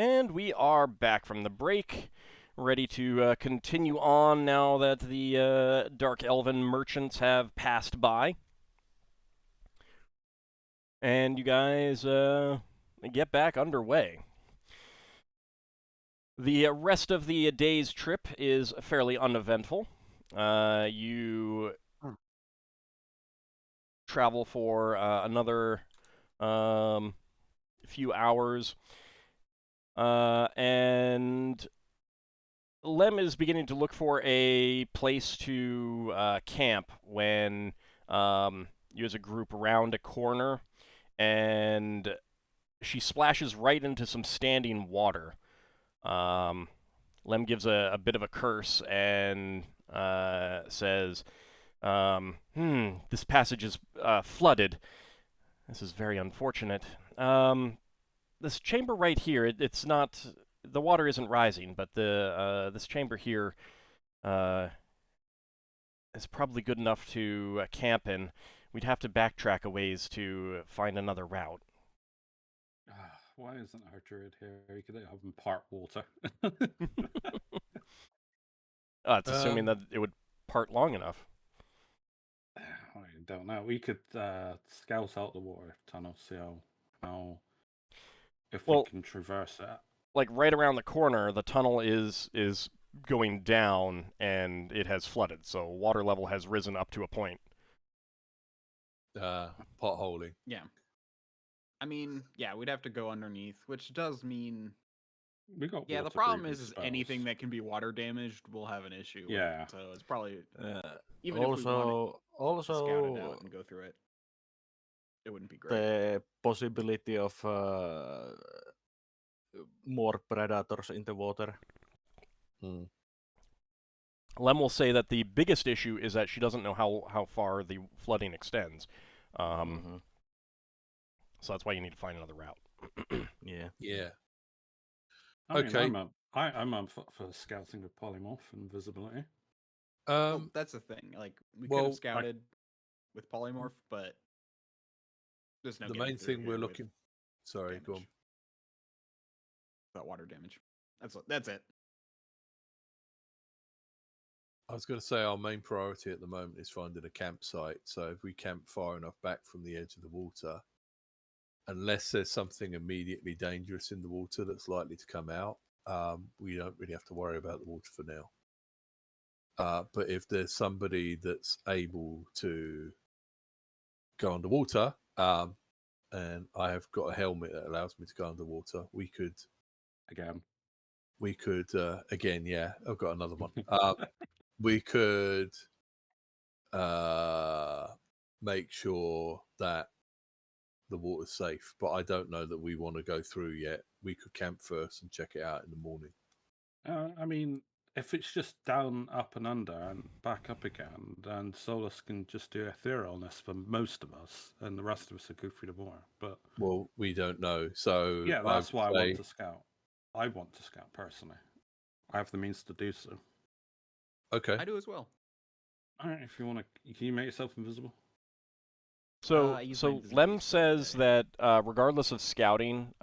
And we are back from the break, ready to continue on now that the Dark Elven merchants have passed by. And you guys get back underway. The rest of the day's trip is fairly uneventful. You travel for another few hours, and Lem is beginning to look for a place to camp when you as a group round a corner, and she splashes right into some standing water. Lem gives a bit of a curse and says, this passage is flooded. This is very unfortunate. This chamber right here, it's not... The water isn't rising, but this chamber here is probably good enough to camp in. We'd have to backtrack a ways to find another route. Why isn't our druid here? He could have him part water. It's assuming that it would part long enough. I don't know. We could scout out the water tunnel, see how if we can traverse it. Like right around the corner, the tunnel is going down, and it has flooded. So water level has risen up to a point. Potholing. Yeah. I mean, yeah, we'd have to go underneath, which does mean... We got the problem is anything that can be water damaged will have an issue. Yeah. So it's probably... even if we wanted to scout it out and go through it, it wouldn't be great. The possibility of more predators in the water. Lem will say that the biggest issue is that she doesn't know how far the flooding extends. So that's why you need to find another route. Yeah. Okay. I'm up for scouting with polymorph and visibility. Well, that's the thing. Like, we could have scouted with polymorph, but there's no. The main thing we're looking. Sorry, damage. go on. About water damage. That's it. I was going to say our main priority at the moment is finding a campsite. So if we camp far enough back from the edge of the water, unless there's something immediately dangerous in the water that's likely to come out, we don't really have to worry about the water for now. But if there's somebody that's able to go underwater, and I have got a helmet that allows me to go underwater, we could... Again, yeah, I've got another one. We could make sure that the water's safe, but I don't know that we want to go through yet. We could camp first and check it out in the morning. I mean, if it's just down, up and under and back up again, then Solas can just do etherealness for most of us, and the rest of us are go through the water. But we don't know. So yeah, that's why I want to scout. I want to scout personally. I have the means to do so. Okay. I do as well. All right, if you want to, can you make yourself invisible? So Lem says that regardless of scouting,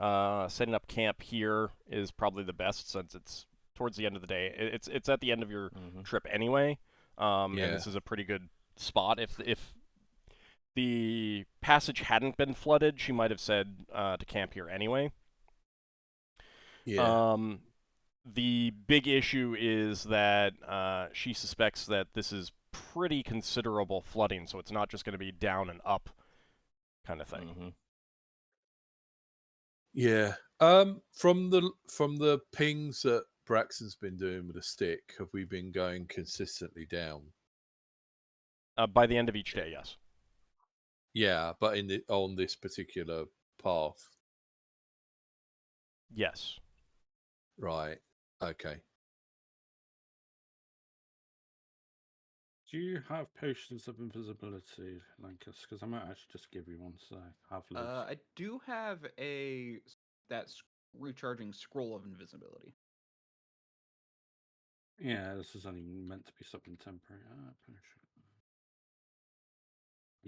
setting up camp here is probably the best, since it's towards the end of the day. It's at the end of your trip anyway, and this is a pretty good spot. If the passage hadn't been flooded, she might have said to camp here anyway. Yeah. The big issue is that she suspects that this is pretty considerable flooding, so it's not just going to be down and up kind of thing. Yeah. From the pings that Braxon's been doing with a stick, have we been going consistently down? By the end of each day, yes. Yeah, but on this particular path. Yes. Right. Okay. Do you have potions of invisibility, Lankas? Because I might actually just give you one, so I have loads. I do have that recharging scroll of invisibility. Yeah, this is only meant to be something temporary. I'm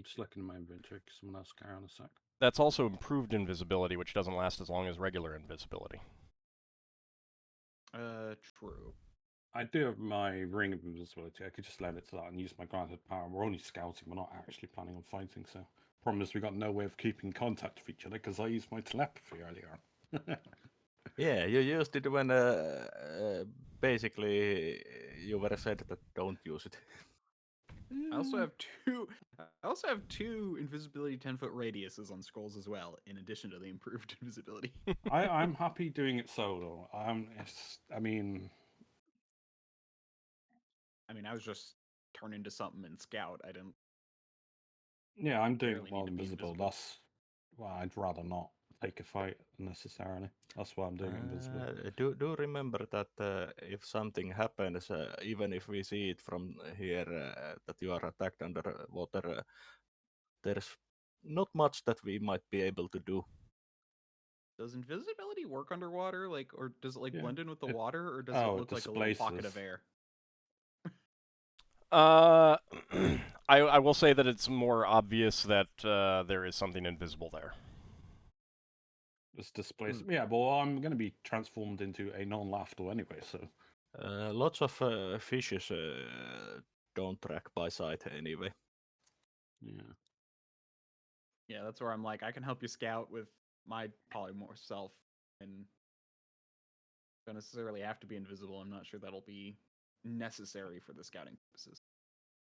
just looking at my inventory because someone else carry on a sec. That's also improved invisibility, which doesn't last as long as regular invisibility. True. I do have my ring of invisibility. I could just lend it to that and use my granted power. We're only scouting. We're not actually planning on fighting. So, problem is we got no way of keeping contact with each other because I used my telepathy earlier. Yeah, you used it when basically you were said that don't use it. I also have two. I also have 2 invisibility 10-foot radiuses on scrolls as well, in addition to the improved invisibility. I'm happy doing it solo. I mean, I was just turn into something and scout. I didn't. yeah, I'm doing Barely it while need to be invisible. invisible. Well, I'd rather not take a fight unnecessarily. That's why I'm doing it invisible. Do remember that if something happens, even if we see it from here that you are attacked underwater, there's not much that we might be able to do. Does invisibility work underwater? Or does it Yeah, blend in with the it- water, or does it it look like a little pocket of displaces. air? I will say that it's more obvious that there is something invisible there. It's displaced. Yeah, well, I'm going to be transformed into a non-Lafdul anyway, so. Lots of fishes don't track by sight anyway. Yeah. Yeah, that's where I'm like, I can help you scout with my polymorph self, and don't necessarily have to be invisible. I'm not sure that'll be necessary for the scouting purposes.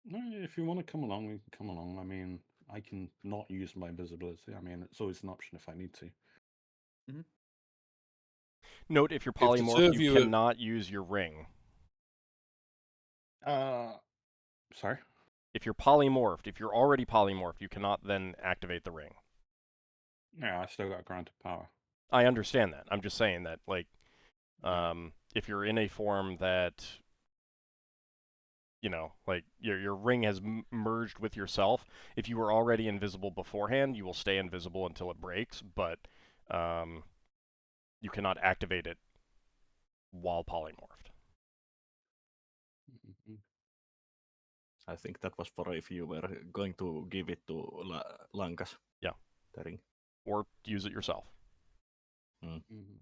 No, if you want to come along, we can come along. I mean, I can not use my invisibility. I mean, it's always an option if I need to. Mm-hmm. Note, if you're If the two polymorphed, of you you cannot use your ring. Sorry? If you're polymorphed, if you're already polymorphed, you cannot then activate the ring. Yeah, I still got granted power. I understand that. I'm just saying that, Yeah. if you're in a form that, your ring has merged with yourself, if you were already invisible beforehand, you will stay invisible until it breaks, but you cannot activate it while polymorphed. Mm-hmm. I think that was for if you were going to give it to Lankas. Yeah. The ring. Or use it yourself. Mm-hmm.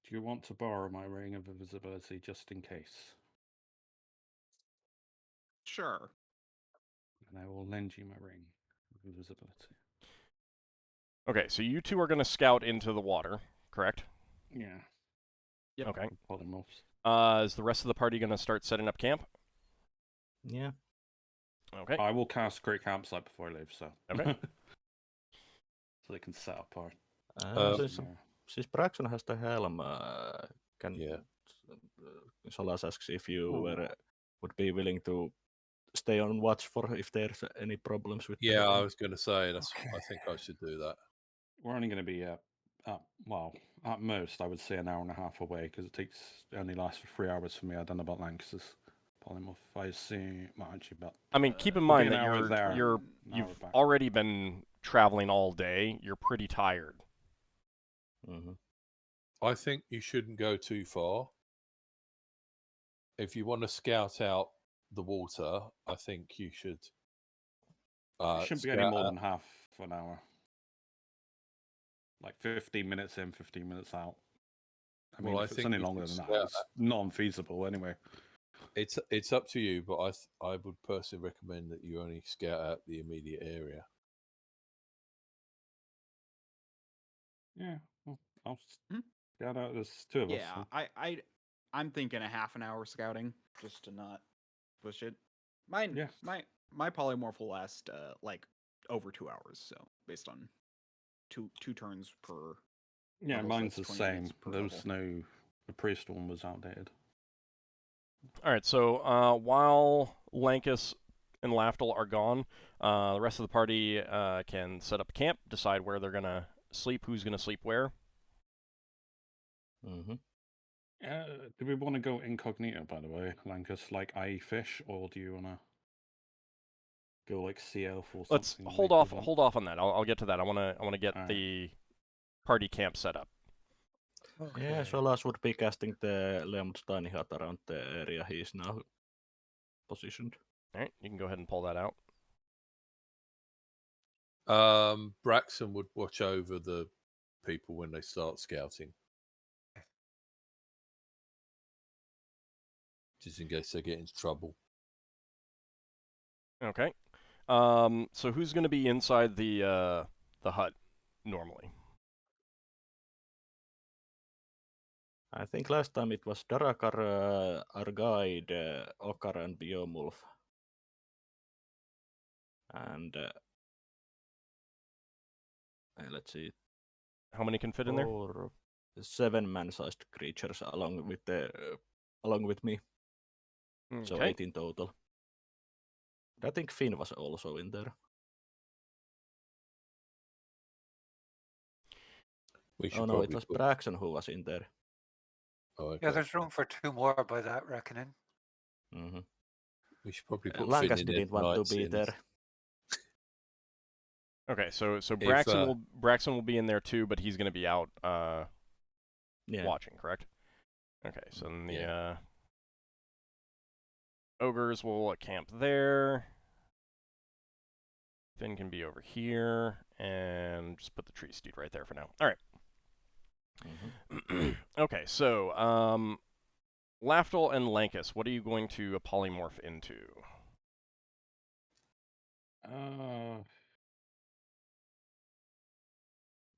Do you want to borrow my ring of invisibility just in case? Sure. And I will lend you my ring of invisibility. Okay, so you two are going to scout into the water, correct? Yeah. Yep. Okay. Polymorphs. Is the rest of the party going to start setting up camp? Yeah. Okay. I will cast Great Campsite before I leave, so. Okay. So they can set apart. Since Braxon has the helm, Solas asks if you would be willing to stay on watch for if there's any problems with Yeah, I was going to say, I think I should do that. We're only going to be, at most, I would say an hour and a half away, because it only lasts for 3 hours for me. I don't know about Lankas' polymorph. I see, well, actually, but... I mean, keep in mind that you've already been traveling all day. You're pretty tired. Mm-hmm. I think you shouldn't go too far. If you want to scout out the water, I think you should. It shouldn't be any more than half an hour. Like 15 minutes in, 15 minutes out. I mean, if it's any longer than that, it's non-feasible anyway. It's up to you, but I would personally recommend that you only scout out the immediate area. Yeah, well, I'll scout out. There's 2 of us. Yeah, so. I'm thinking a half an hour scouting just to not push it. My polymorph will last over 2 hours, so based on two turns per. Yeah, level, mine's so the same. the priest one was outdated. All right, so while Lankas and Lafdul are gone, the rest of the party can set up camp, decide where they're gonna sleep, who's gonna sleep where. Mm-hmm. Do we want to go incognito, by the way, Lankas, like fish, or do you want to go like sea elf or something? Let's hold off on that. I'll get to that. I wanna get the party camp set up. Okay. Yeah, Solas would be casting the Leom's tiny hut around the area he is now positioned. All right, you can go ahead and pull that out. Braxon would watch over the people when they start scouting. just in case they get into trouble. Okay. So who's going to be inside the hut normally? I think last time it was Darrakar, our guide, Ockar and Biomulf. And let's see. How many can fit in there? 7 man-sized creatures along with me. Okay. So 8 in total. I think Finn was also in there. Oh no, it was Braxon who was in there. Oh, okay. Yeah, there's room for 2 more by that reckoning. Mm-hmm. We should probably put Lankas Finn didn't want to be there. Okay, so Braxon will be in there too, but he's going to be out watching, correct? Okay, so then the ogres will camp there. Finn can be over here, and just put the tree steed right there for now. All right. Mm-hmm. Okay, so Lafdul and Lankas, what are you going to polymorph into?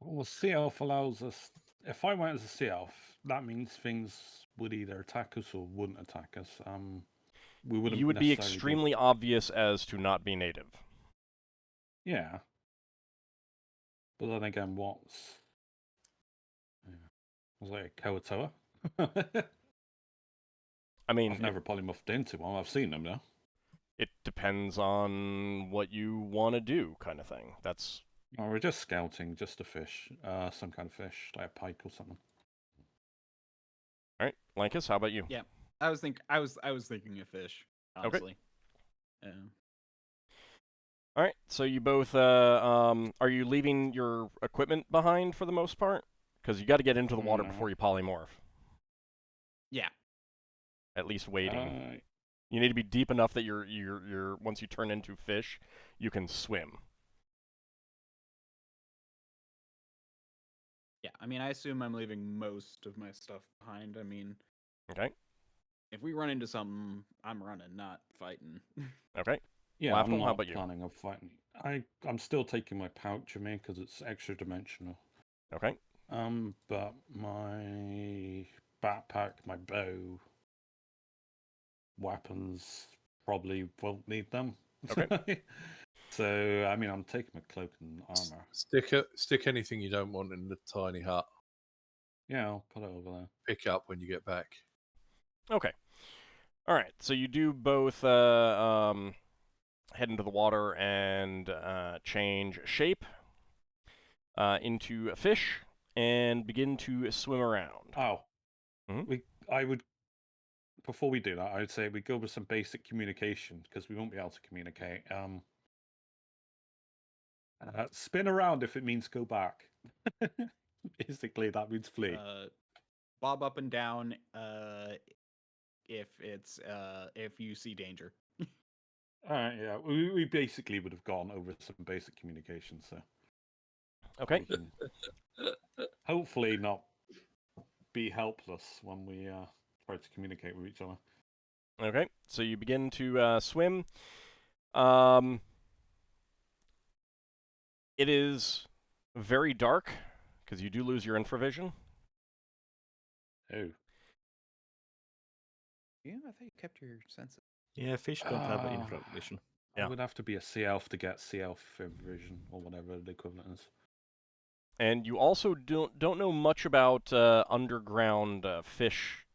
Well, Sea Elf allows us. If I went as a Sea Elf, that means things would either attack us or wouldn't attack us. We wouldn't. You would be extremely obvious as to not be native. Yeah. But then again, what's... Was like a Kawatoa? I mean... I've never polymorphed into one. I've seen them, though. It depends on what you want to do, kind of thing. That's... Oh, we're just scouting, just a fish. Some kind of fish, like a pike or something. All right. Lankas, how about you? Yeah. I was thinking a fish, honestly. Okay. All right, so you both, are you leaving your equipment behind for the most part? Because you got to get into the water before you polymorph. Yeah. At least waiting. You need to be deep enough that you're once you turn into fish, you can swim. Yeah, I mean, I assume I'm leaving most of my stuff behind. I mean, okay. If we run into something, I'm running, not fighting. Okay. Yeah, Lafdul, I'm not how about you? planning on fighting. I'm still taking my pouch with me because it's extra dimensional. Okay. But my backpack, my bow, weapons probably won't need them. Okay. So I mean, I'm taking my cloak and armor. Stick anything you don't want in the tiny hut. Yeah, I'll put it over there. Pick up when you get back. Okay. All right. So you do both head into the water and change shape into a fish and begin to swim around. Oh, I would. Before we do that, I would say we go with some basic communication because we won't be able to communicate. Spin around if it means go back. Basically, that means flee. Bob up and down if you see danger. Yeah, we basically would have gone over some basic communication, so okay. Hopefully not be helpless when we try to communicate with each other. Okay, so you begin to swim. It is very dark because you do lose your infravision. Oh. Yeah, I thought you kept your senses. Yeah, fish don't have infravision. Yeah. It would have to be a sea elf to get sea elf vision or whatever the equivalent is. And you also don't know much about underground fish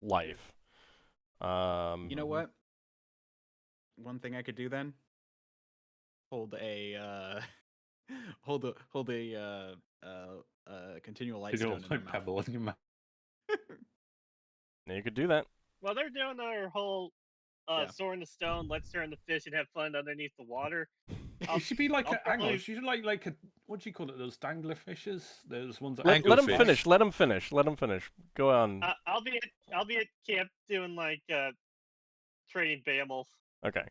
life. You know what? One thing I could do then: hold a continual light stone in my mouth. In your mouth. You could do that. Well, they're doing their whole sword in the stone, let's turn the fish and have fun underneath the water. You should be like hang on, you should like a, what do you call it? Those dangler fishes. Those ones that let him finish. Let him finish. Let him finish. Go on. I'll be at camp doing like trading Behemoth. Okay.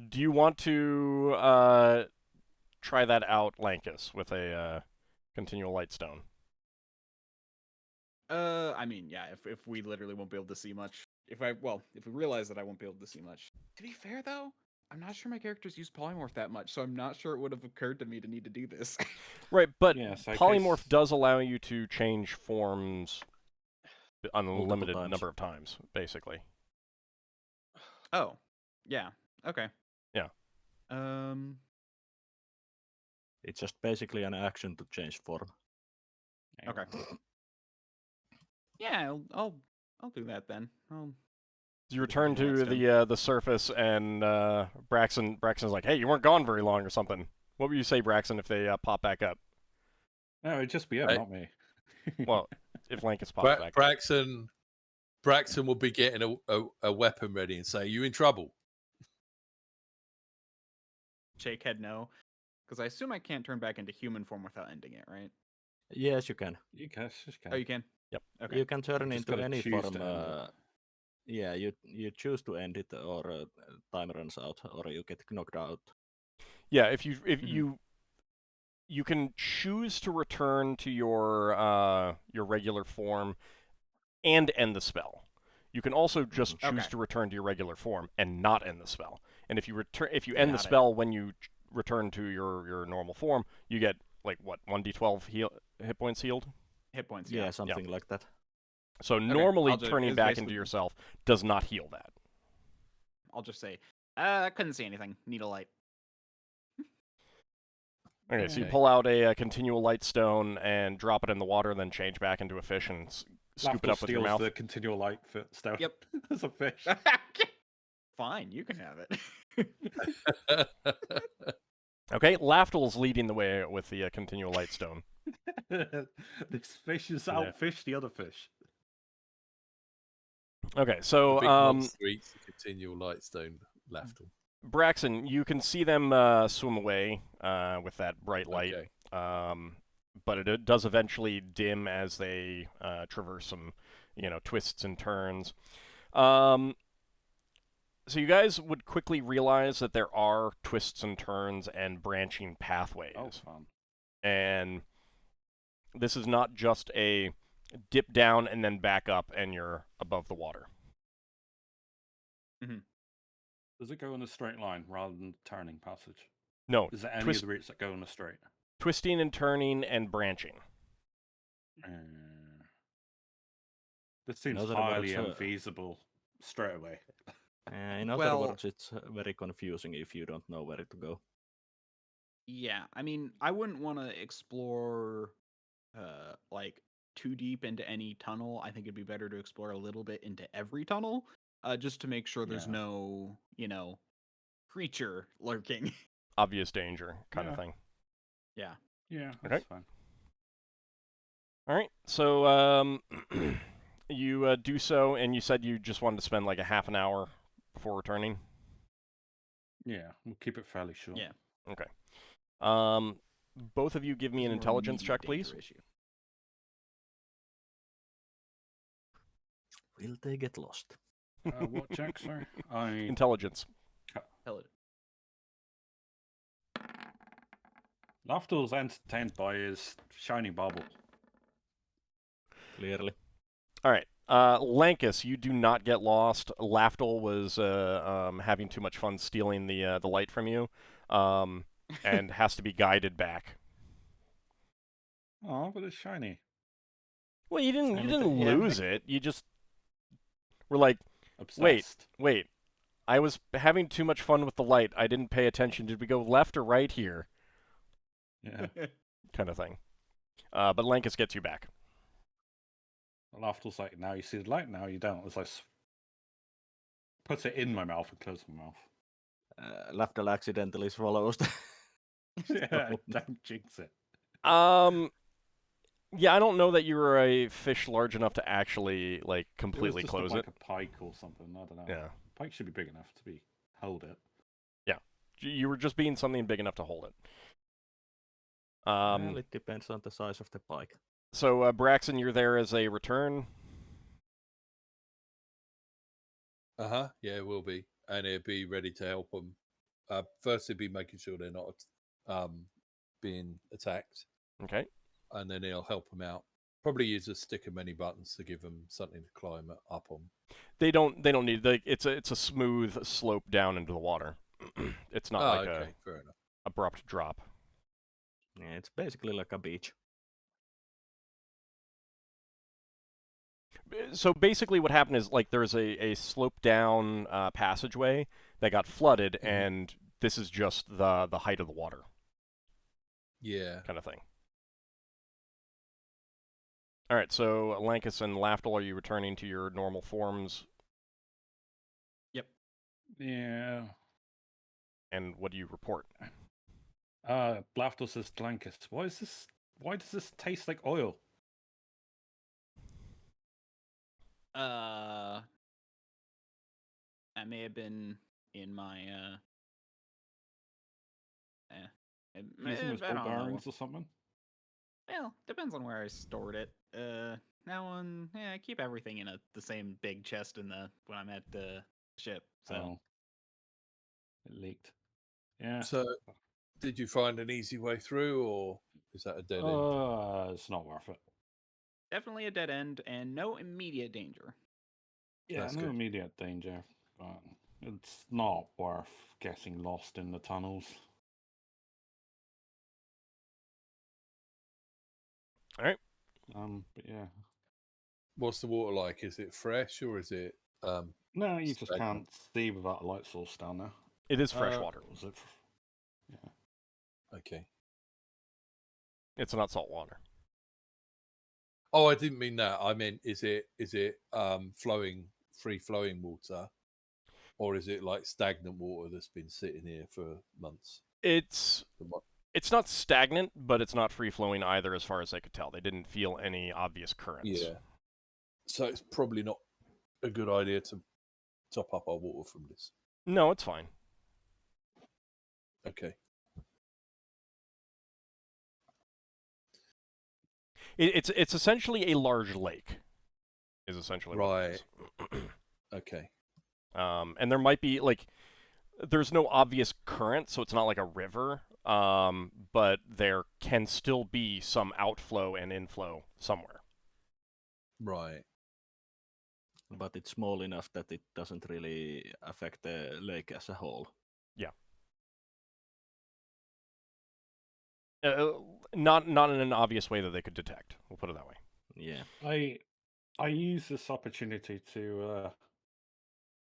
Do you want to try that out, Lankas, with a continual light stone? I mean, yeah. If we literally won't be able to see much, if we realize that I won't be able to see much. To be fair, though, I'm not sure my characters use polymorph that much, so I'm not sure it would have occurred to me to need to do this. Right, but Yeah, so polymorph does allow you to change forms an unlimited times. number of times, basically. Oh, yeah. Okay. Yeah. It's just basically an action to change form. Okay. Yeah, I'll do that then. You return to the surface, and Braxon's like, "Hey, you weren't gone very long, or something." What would you say, Braxon, if they pop back up? No, it'd just be him, not me. Well, if Lankas pops back up. Braxon will be getting a weapon ready and say, "You in trouble?" Shake head no, because I assume I can't turn back into human form without ending it, right? Yes, you can. You can. Oh, you can. Yep. Okay. You can turn into any form. Yeah, you choose to end it, or time runs out, or you get knocked out. Yeah, if you can choose to return to your regular form and end the spell. You can also just choose to return to your regular form and not end the spell. And if you end the spell when you return to your normal form, you get like what, 1d12 hit points healed? Hit points, yeah, something like that. So normally turning back into yourself does not heal that. I'll just say, I couldn't see anything. Need a light. Okay, so you pull out a continual light stone and drop it in the water, then change back into a fish and scoop it up with your mouth. The continual light stone. Yep. As a fish. Fine, you can have it. Okay, Lafdul's leading the way with the continual light stone. This fish is outfished the other fish. Okay, so the big monster eats the continual light stone, Lafdul. Braxon, you can see them swim away with that bright light, but it does eventually dim as they traverse some, twists and turns. So you guys would quickly realize that there are twists and turns and branching pathways. Oh, fun. And this is not just a dip down and then back up and you're above the water. Mm-hmm. Does it go in a straight line rather than turning passage? No. Is there any of the routes that go in a straight? Twisting and turning and branching. This seems highly unfeasible straight away. In other words, it's very confusing if you don't know where to go. Yeah, I mean, I wouldn't want to explore like too deep into any tunnel. I think it'd be better to explore a little bit into every tunnel, just to make sure there's no, creature lurking. Obvious danger kind of thing. Yeah. Yeah, that's fine. All right, so you do so, and you said you just wanted to spend like a half an hour before returning? Yeah, we'll keep it fairly short. Yeah. Okay. Both of you give me an intelligence check, please. Will they get lost? What check, sorry? Intelligence. Lafdul's entertained by his shiny bauble. Clearly. All right. Lankas, you do not get lost. Lafdul was having too much fun stealing the light from you, and has to be guided back. Oh, but it's shiny. Well, you didn't lose it. You just were like, obsessed. Wait. I was having too much fun with the light. I didn't pay attention. Did we go left or right here? Yeah. Kind of thing. But Lankas gets you back. Lafdul's like, now you see the light, now you don't. It's like, puts it in my mouth and closes my mouth. Lafdul accidentally swallows. Yeah, don't jinx it. Yeah, I don't know that you were a fish large enough to actually like completely close it. Like a pike or something. I don't know. Yeah, pike should be big enough to hold it. Yeah, you were just being something big enough to hold it. Well, it depends on the size of the pike. So, Braxon, you're there as a return? Yeah, it will be. And it'll be ready to help them. First, it'll be making sure they're not being attacked. Okay. And then it'll help them out. Probably use a stick of many buttons to give them something to climb up on. They don't need it's a smooth slope down into the water. It's not like okay, fair enough. abrupt drop. Yeah, it's basically like a beach. So basically what happened is like there's a slope down passageway that got flooded, and this is just the height of the water. Yeah. Kind of thing. All right, so Lankas and Lafdul, are you returning to your normal forms? Yep. Yeah. And what do you report? Lafdul says to Lankas, why does this taste like oil? That may have been in my Using his barbarians or something? Well, depends on where I stored it. I keep everything in the same big chest when I'm at the ship. So it leaked. Yeah. So, did you find an easy way through, or is that a dead end? It's not worth it. Definitely a dead end, and no immediate danger. Yeah, That's no good. immediate danger, but it's not worth getting lost in the tunnels. All right. But yeah. What's the water like? Is it fresh or is it? No, you just can't see without a light source down there. It is fresh water. Yeah. Okay. It's not salt water. Oh, I didn't mean that. I meant, is it free flowing water, or is it like stagnant water that's been sitting here for months? It's not stagnant, but it's not free flowing either, as far as I could tell. They didn't feel any obvious currents. Yeah. So it's probably not a good idea to top up our water from this. No, it's fine. Okay. It's essentially a large lake. Is essentially what it is. Okay. And there might be there's no obvious current, so it's not like a river. But there can still be some outflow and inflow somewhere. Right. But it's small enough that it doesn't really affect the lake as a whole. Yeah. Not in an obvious way that they could detect. We'll put it that way. Yeah. I use this opportunity to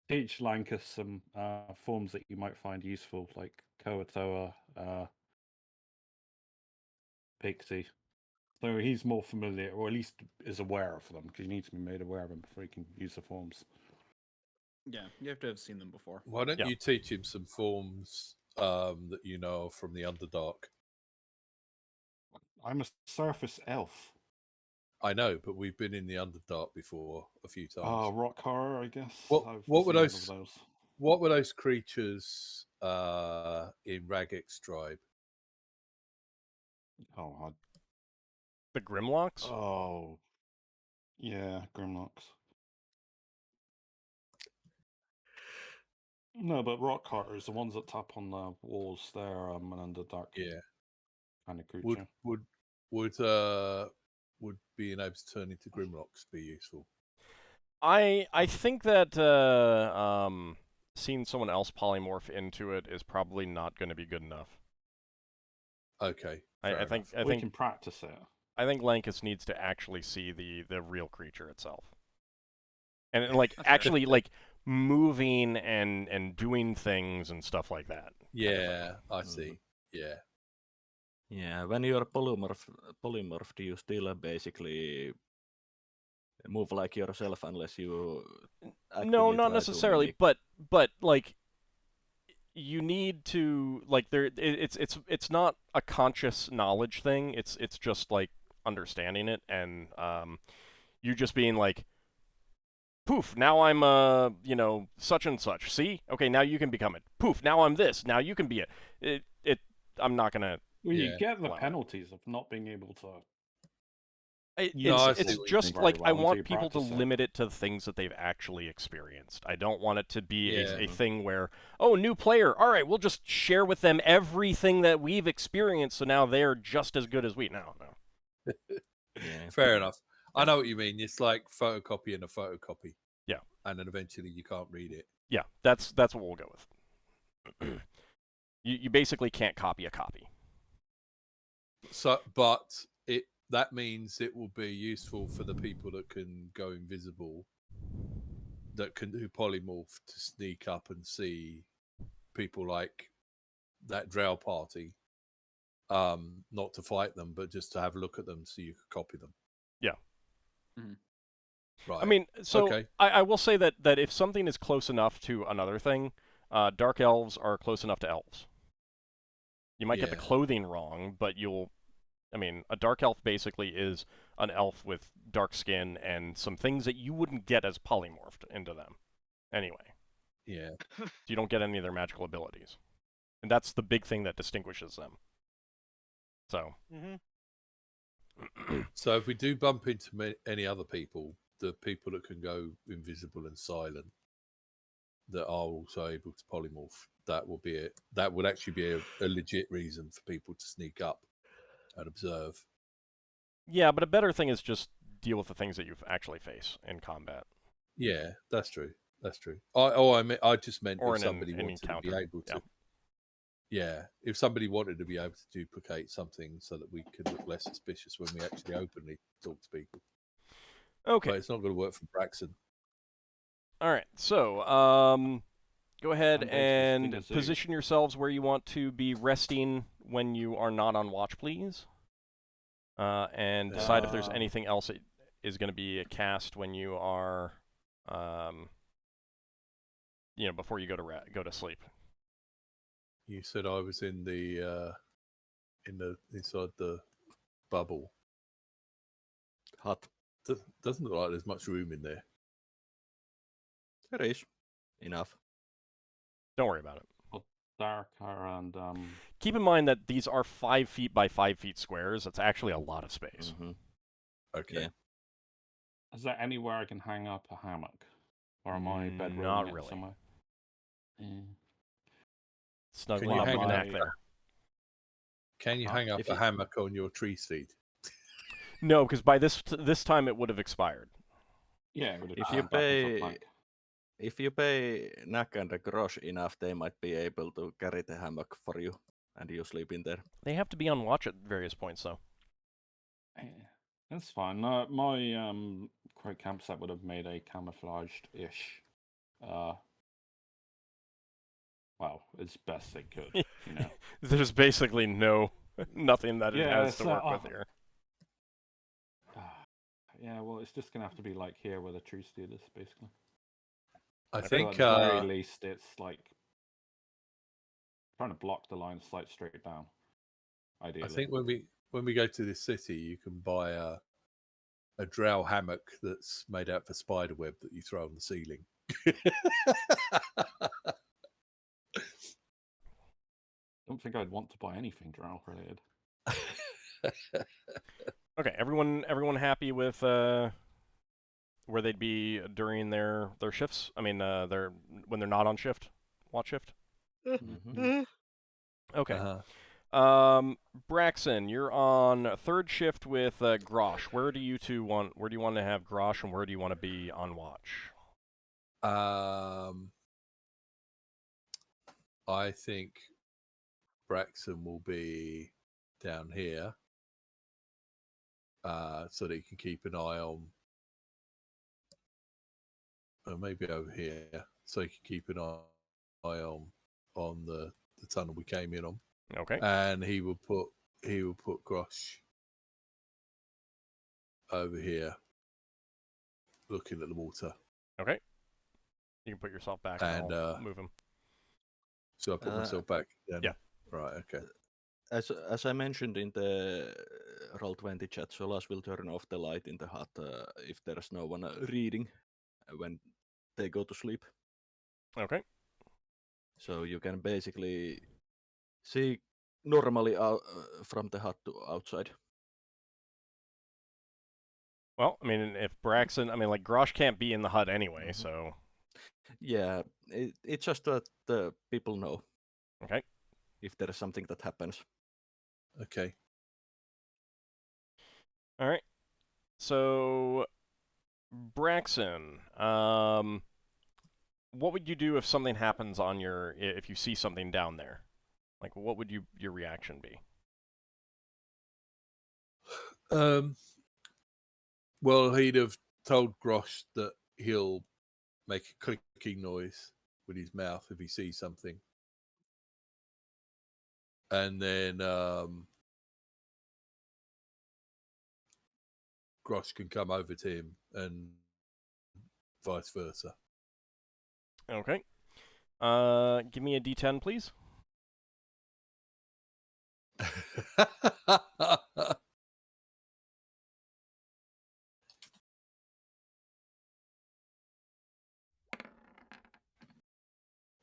teach Lankas some forms that you might find useful, like Koatoa, Pixie. So he's more familiar, or at least is aware of them, because you need to be made aware of them before you can use the forms. Yeah, you have to have seen them before. Why don't you teach him some forms that you know of from the Underdark? I'm a surface elf. I know, but we've been in the Underdark before a few times. Rock horror, I guess. What were those? What were those creatures in Ragek's tribe? Oh, the Grimlocks? Oh, yeah, Grimlocks. No, but rock carters, the ones that tap on the walls, they're an Underdark kind of creature. Would being able to turn into Grimlocks be useful? I think that seeing someone else polymorph into it is probably not going to be good enough. Okay. I think we can practice it. I think Lankas needs to actually see the real creature itself, and actually moving and doing things and stuff like that. Yeah, I see. Yeah. Yeah, when you're polymorphed, you still basically move like yourself unless you. No, not necessarily, but you need to it's not a conscious knowledge thing. It's just understanding it, and you just being like, poof, now I'm such and such. See? Okay, now you can become it. Poof, now I'm this. Now you can be it. I'm not gonna. Well, you get the penalties of not being able to. It's just I want people to limit it to things that they've actually experienced. I don't want it to be a thing where, new player, all right, we'll just share with them everything that we've experienced, so now they're just as good as we. No. Yeah. Fair enough. I know what you mean. It's like photocopying a photocopy. Yeah. And then eventually you can't read it. Yeah, that's what we'll go with. You basically can't copy a copy. So, but that means it will be useful for the people that can go invisible, that can do polymorph to sneak up and see people like that drow party. Not to fight them, but just to have a look at them so you can copy them. Yeah. Mm-hmm. Right. I mean, so okay. I will say that if something is close enough to another thing, dark elves are close enough to elves. You might get the clothing wrong, but I mean, a dark elf basically is an elf with dark skin and some things that you wouldn't get as polymorphed into them. Anyway. Yeah. So you don't get any of their magical abilities. And that's the big thing that distinguishes them. So. So if we do bump into any other people, the people that can go invisible and silent, that are also able to polymorph, that would actually be a legit reason for people to sneak up and observe. Yeah, but a better thing is just deal with the things that you actually face in combat. Yeah, that's true. That's true. I just meant or if somebody wanted encounter. to be able to. Yeah, if somebody wanted to be able to duplicate something so that we could look less suspicious when we actually openly talk to people. Okay. But it's not going to work for Braxon. All right, so go ahead and position yourselves where you want to be resting when you are not on watch, please. And decide if there's anything else that is going to be a cast when you are, before you go to sleep. You said I was in the inside the bubble. Hut. Doesn't look like there's much room in there. There is enough. Don't worry about it. Well, Darrakar and keep in mind that these are 5 feet by 5 feet squares. That's actually a lot of space. Mm-hmm. Okay. Yeah. Is there anywhere I can hang up a hammock, or am I bedrolling Not really. somewhere? Snuggling up your neck there. Can you hang up a hammock on your tree seed? No, because by this time it would have expired. Yeah, it would have if you pay Knack and a Grosh enough, they might be able to carry the hammock for you, and you sleep in there. They have to be on watch at various points, though. That's fine. My Quake campsite would have made a camouflaged-ish. Well, as best they could, There's basically nothing that it has to work with here. Yeah, well, it's just gonna have to be like here where the tree stand is, basically. I think at the very least, it's like trying to block the line of sight straight down. Ideally, I think when we go to this city, you can buy a drow hammock that's made out of spider web that you throw on the ceiling. Don't think I'd want to buy anything drow related. Okay, everyone happy with where they'd be during their shifts? I mean, when they're not on shift, watch shift. Mm-hmm. Okay. Braxon, you're on third shift with Grosh. Where do you want to have Grosh, and where do you want to be on watch? I think Braxon will be down here, so that you can keep an eye on, or maybe over here, so you can keep an eye on the tunnel we came in on. Okay. And he will put Grosh over here, looking at the water. Okay. You can put yourself back and I'll move him. So I put myself back then? Yeah. Right, okay. As I mentioned in the Roll20 chat, Solas will turn off the light in the hut if there's no one reading when they go to sleep. Okay. So you can basically see normally from the hut to outside. Well, I mean, if Braxon, like Grosh can't be in the hut anyway, so. Yeah, it's just that the people know. Okay. If there is something that happens. Okay. All right. So, Braxon, what would you do if something happens on if you see something down there? Like, what would your reaction be? Well, he'd have told Grosh that he'll make a clicking noise with his mouth if he sees something. And then Grosh can come over to him and vice versa. Okay. Give me a D10, please.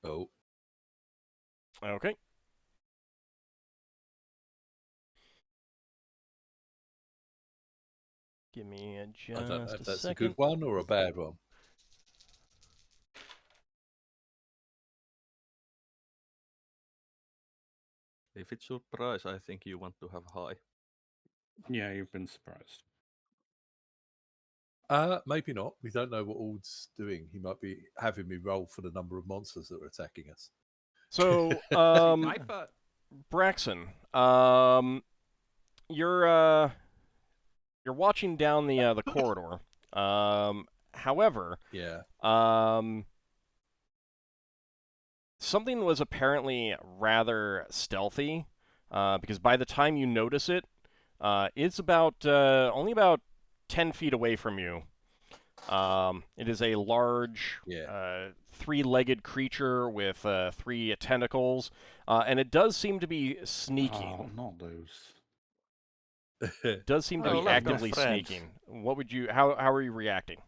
Oh. Okay. Give me just I don't know if that's second. a good one or a bad one. If it's surprise, I think you want to have high. Yeah, you've been surprised. Maybe not. We don't know what Ord's doing. He might be having me roll for the number of monsters that are attacking us. So, I thought Braxon, you're watching down the corridor. However, yeah. Something was apparently rather stealthy, because by the time you notice it, it's about only about 10 feet away from you. It is a large, three-legged creature with 3 tentacles, and it does seem to be sneaking. Oh, not those. It does seem to be actively sneaking. What would you? How are you reacting?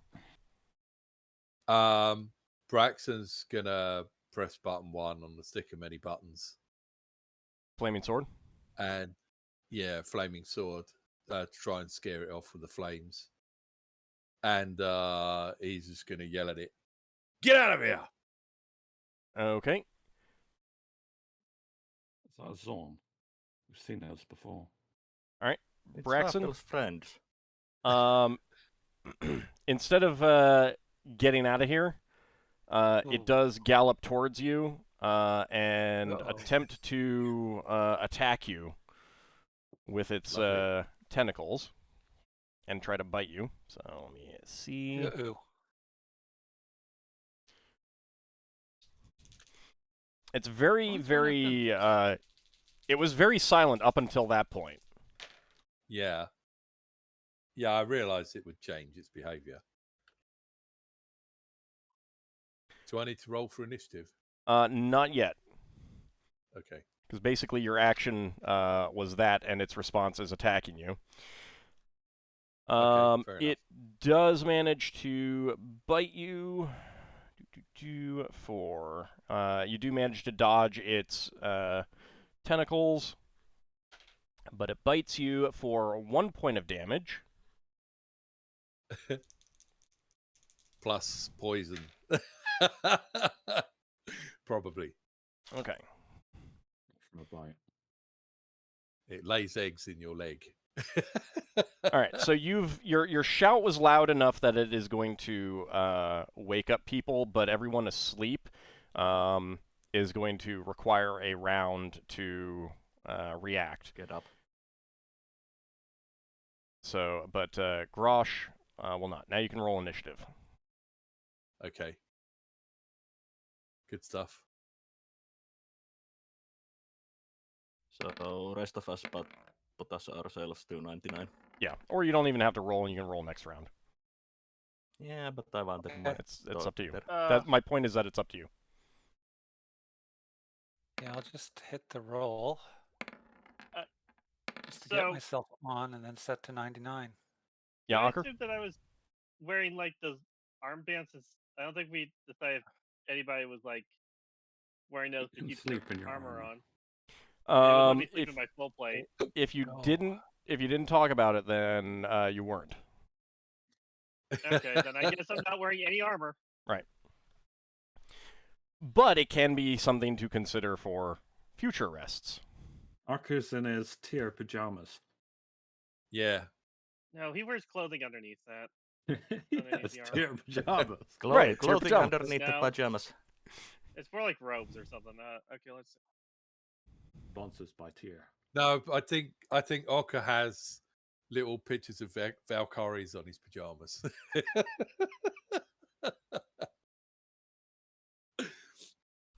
Braxton's gonna press button 1 on the stick of many buttons. Flaming sword. And yeah, flaming sword to try and scare it off with the flames. And he's just gonna yell at it, "Get out of here!" Okay. Is that a Zorn? We've seen those before. All right, It's Braxon. Lafdul's friends. Instead of getting out of here, it does gallop towards you and attempt to attack you with its tentacles and try to bite you. So let me see. It's very, very. It was very silent up until that point. Yeah. Yeah, I realised it would change its behaviour. Do I need to roll for initiative? Not yet. Okay. Because basically your action was that, and its response is attacking you. It does manage to bite you. You do manage to dodge its tentacles, but it bites you for 1 point of damage. Plus poison. Probably. Okay. From a bite. It lays eggs in your leg. All right, so your shout was loud enough that it is going to wake up people, but everyone asleep is going to require a round to react. Get up. So, but Grosh will not. Now you can roll initiative. Okay. Good stuff. So rest of us but put us ourselves to 99. Yeah, or you don't even have to roll, and you can roll next round. Yeah, but I wanted more. It's up to you. My point is that it's up to you. Yeah, I'll just hit the roll. Just to get myself on and then set to 99. Yeah, I Ockar? assumed that I was wearing like those armbands. I don't think we decided if anybody was like wearing those to keep their armor on. Let me sleep in my full plate. If you didn't talk about it, then you weren't. Okay, then I guess I'm not wearing any armor. Right. But it can be something to consider for future rests. Arcus in his Tyr pajamas. Yeah. No, he wears clothing underneath that. Yes, tier pajamas. Right, clothing pajamas. underneath the No. pajamas. It's more like robes or something. Okay, let's see. Sponsors by tier. No, I think Ockar has little pictures of Valkyries on his pajamas.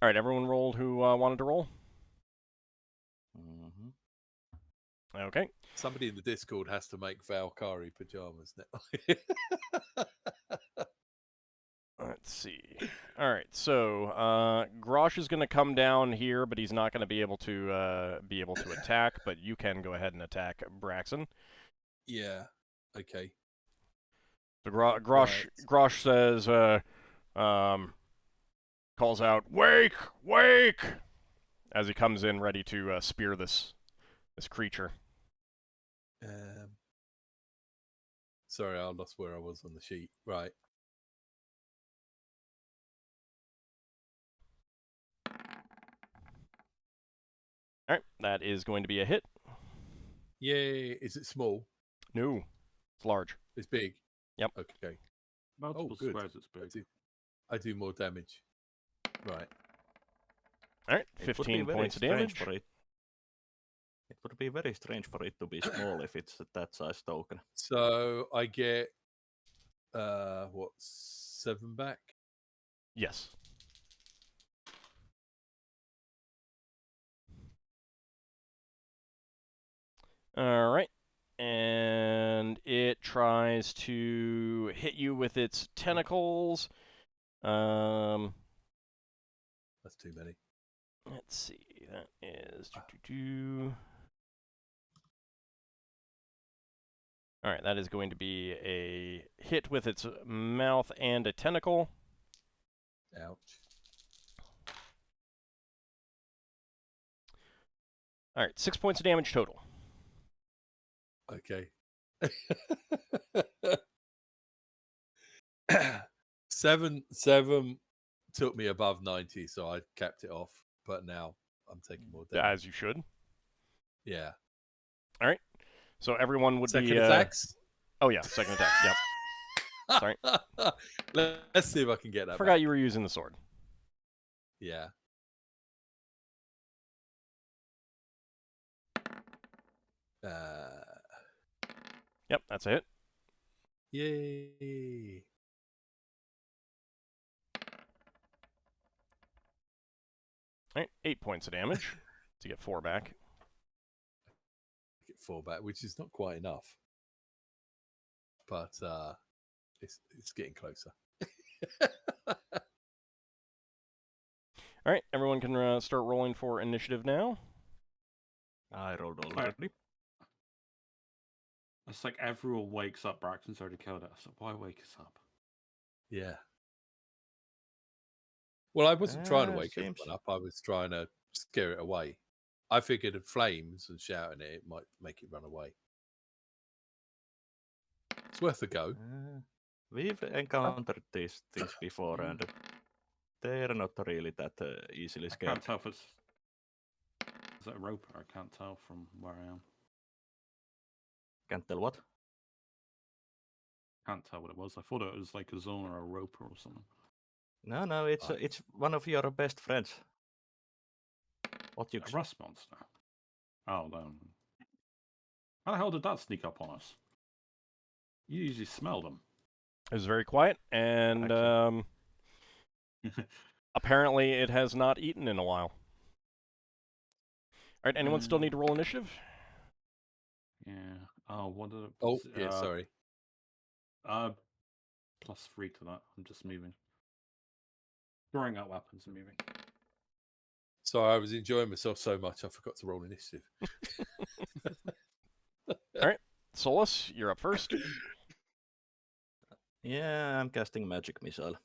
All right, everyone rolled who wanted to roll? Mm-hmm. Okay. Somebody in the Discord has to make Valkyrie pajamas now. Let's see. All right, so Grosh is going to come down here, but he's not going to be able to attack. But you can go ahead and attack Braxon. Yeah. Okay. So Grosh says, calls out, "Wake, wake!" as he comes in ready to spear this creature. Sorry, I lost where I was on the sheet. Right. All right, that is going to be a hit. Yay! Is it small? No, it's large. It's big. Yep. Okay. Multiple good. squares, it's big. I do more damage. Right. All right, 15 points of damage. It would be very strange for it to be small if it's that size token. So I get 7 back? Yes. All right. And it tries to hit you with its tentacles. That's too many. Let's see. That is... All right, that is going to be a hit with its mouth and a tentacle. Ouch. All right, 6 points of damage total. Okay. 7 took me above 90, so I capped it off. But now I'm taking more damage. As you should. Yeah. All right. So everyone would second be... attacks? Oh, yeah, second attack. Yep. Sorry. Let's see if I can get that Forgot back. you were using the sword. Yeah. Yep, that's a hit. Yay. All right, 8 points of damage to get 4 back. Get 4 back, which is not quite enough. But it's getting closer. All right, everyone can start rolling for initiative now. I rolled already. It's like everyone wakes up. Braxton's already killed us. So why wake us up? Yeah. Well, I wasn't trying to wake everyone up. I was trying to scare it away. I figured in flames and shouting it might make it run away. It's worth a go. We've encountered these things before, and they're not really that easily scared. I can't tell if it's... Is that a rope? I can't tell from where I am. Can't tell what? Can't tell what it was. I thought it was like a zone or a rope or something. No, it's one of your best friends. What you? A rust monster. Oh, then. How the hell did that sneak up on us? You usually smell them. It was very quiet, and apparently it has not eaten in a while. All right, anyone still need to roll initiative? Yeah. Oh, what did it... Oh, yeah, sorry. +3 to that. I'm just moving. Throwing out weapons and moving. Sorry, I was enjoying myself so much I forgot to roll initiative. All right, Solas, you're up first. Yeah, I'm casting Magic Missile.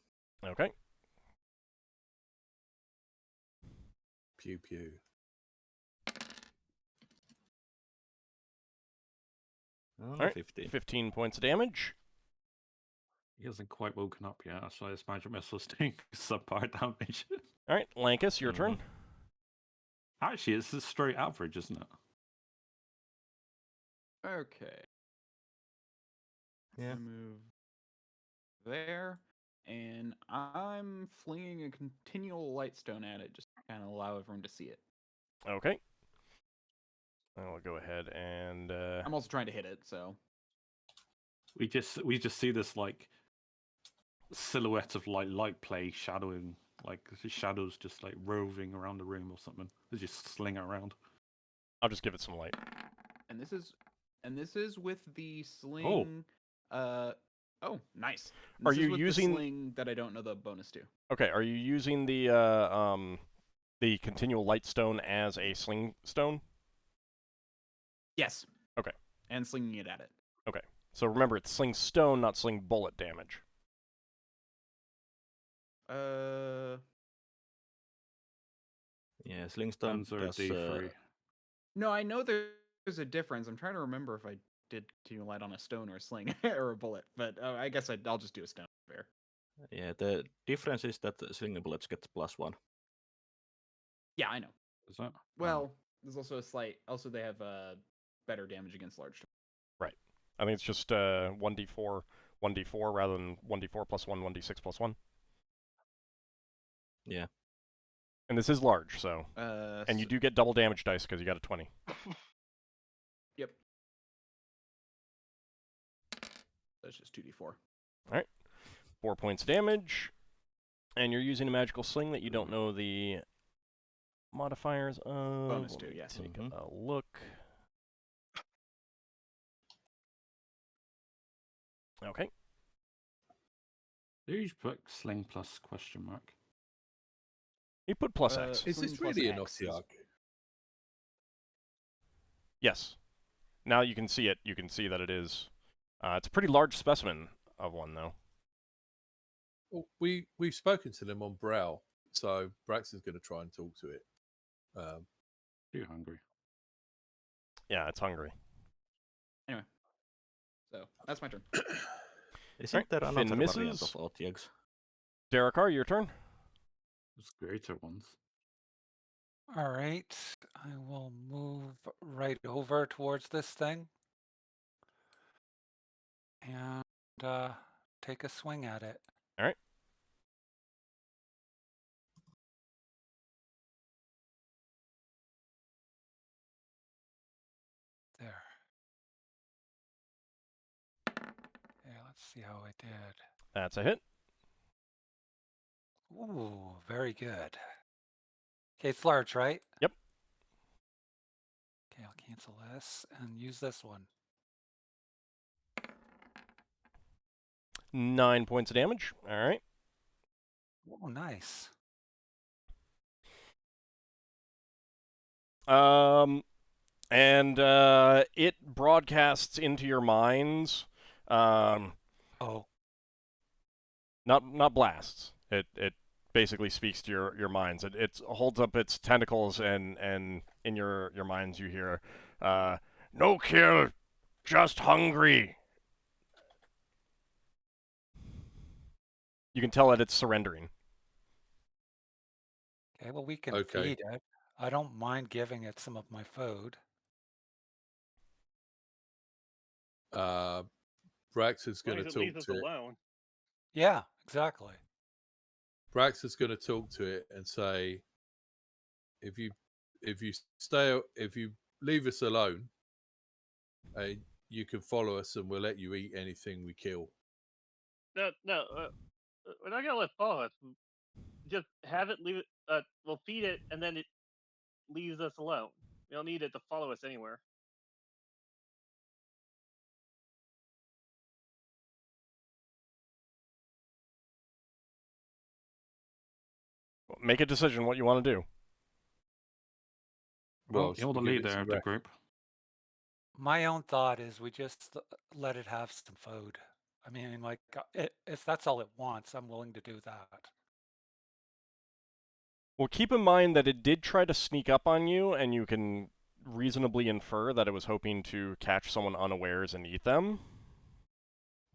Okay. Pew pew. Oh, right, 15 points of damage. He hasn't quite woken up yet. That's why this magic missile is doing subpar damage. All right, Lankas, your turn. Actually, it's a straight average, isn't it? Okay. Yeah. Move there, and I'm flinging a continual lightstone at it, just to kind of allow everyone to see it. Okay. I'll go ahead and. I'm also trying to hit it, so. We just see this like silhouette of like light play shadowing, like shadows just like roving around the room or something. They just sling it around. I'll just give it some light. And this is with the sling. Oh, nice. Are This you is with using the sling that I don't know the bonus to? Okay, are you using the continual light stone as a sling stone? Yes. Okay. And slinging it at it. Okay. So remember, it's sling stone, not sling bullet damage. Yeah, sling stones are D3. No, I know there's a difference. I'm trying to remember if I did continual light on a stone or a sling or a bullet, but I guess I'll just do a stone. Fair. Yeah, the difference is that sling bullets get +1. Yeah, I know. Is that? Well, there's also a slight. Also, they have better damage against large. Right. I think it's just 1d4 rather than 1d4 plus 1, 1d6 plus 1. Yeah. And this is large, so. And you do get double damage dice because you got a 20. Yep. That's just 2d4. All right. 4 points of damage. And you're using a magical sling that you don't know the modifiers of. Bonus to, yes. Take a look. Okay. Did you put sling plus question mark? You put plus X. Is this really an Ossiarch? Yes. Now you can see it. You can see that it is. It's a pretty large specimen of one, though. Well, we've spoken to them on Brow, so Braxon's going to try and talk to it. You're hungry. Yeah, it's hungry. Anyway, so that's my turn. Isn't there another variant of Otyeggs? Darrakar, your turn. There's greater ones. All right, I will move right over towards this thing and take a swing at it. All right. There. Okay, let's see how I did. That's a hit. Ooh, very good. Okay, it's large, right? Yep. Okay, I'll cancel this and use this one. 9 points of damage. All right. Oh, nice. And it broadcasts into your minds. Oh. Not blasts. It basically speaks to your minds. It holds up its tentacles, and in your minds you hear, "No kill, just hungry." You can tell that it's surrendering. Okay, well, we can feed it. I don't mind giving it some of my food. Braxon's going to talk to it. Alone. Yeah, exactly. Braxon's going to talk to it and say, if you leave us alone, you can follow us and we'll let you eat anything we kill. No, we're not gonna let it follow us. Just have it leave it. We'll feed it, and then it leaves us alone. We don't need it to follow us anywhere. Make a decision what you want to do. Well, you're the leader of the group. My own thought is we just let it have some food. I mean, like, if that's all it wants, I'm willing to do that. Well, keep in mind that it did try to sneak up on you, and you can reasonably infer that it was hoping to catch someone unawares and eat them.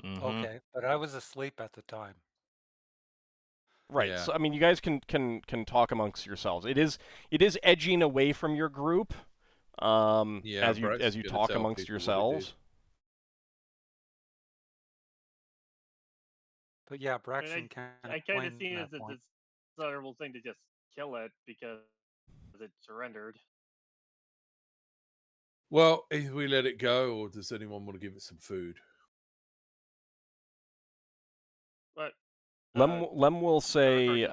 Mm-hmm. Okay, but I was asleep at the time. Right. Yeah. So I mean, you guys can talk amongst yourselves. It is edging away from your group. As you talk amongst yourselves. But yeah, Braxon I kind of see it as a desirable thing to just kill it because it surrendered. Well, either we let it go, or does anyone want to give it some food? But Lem will say,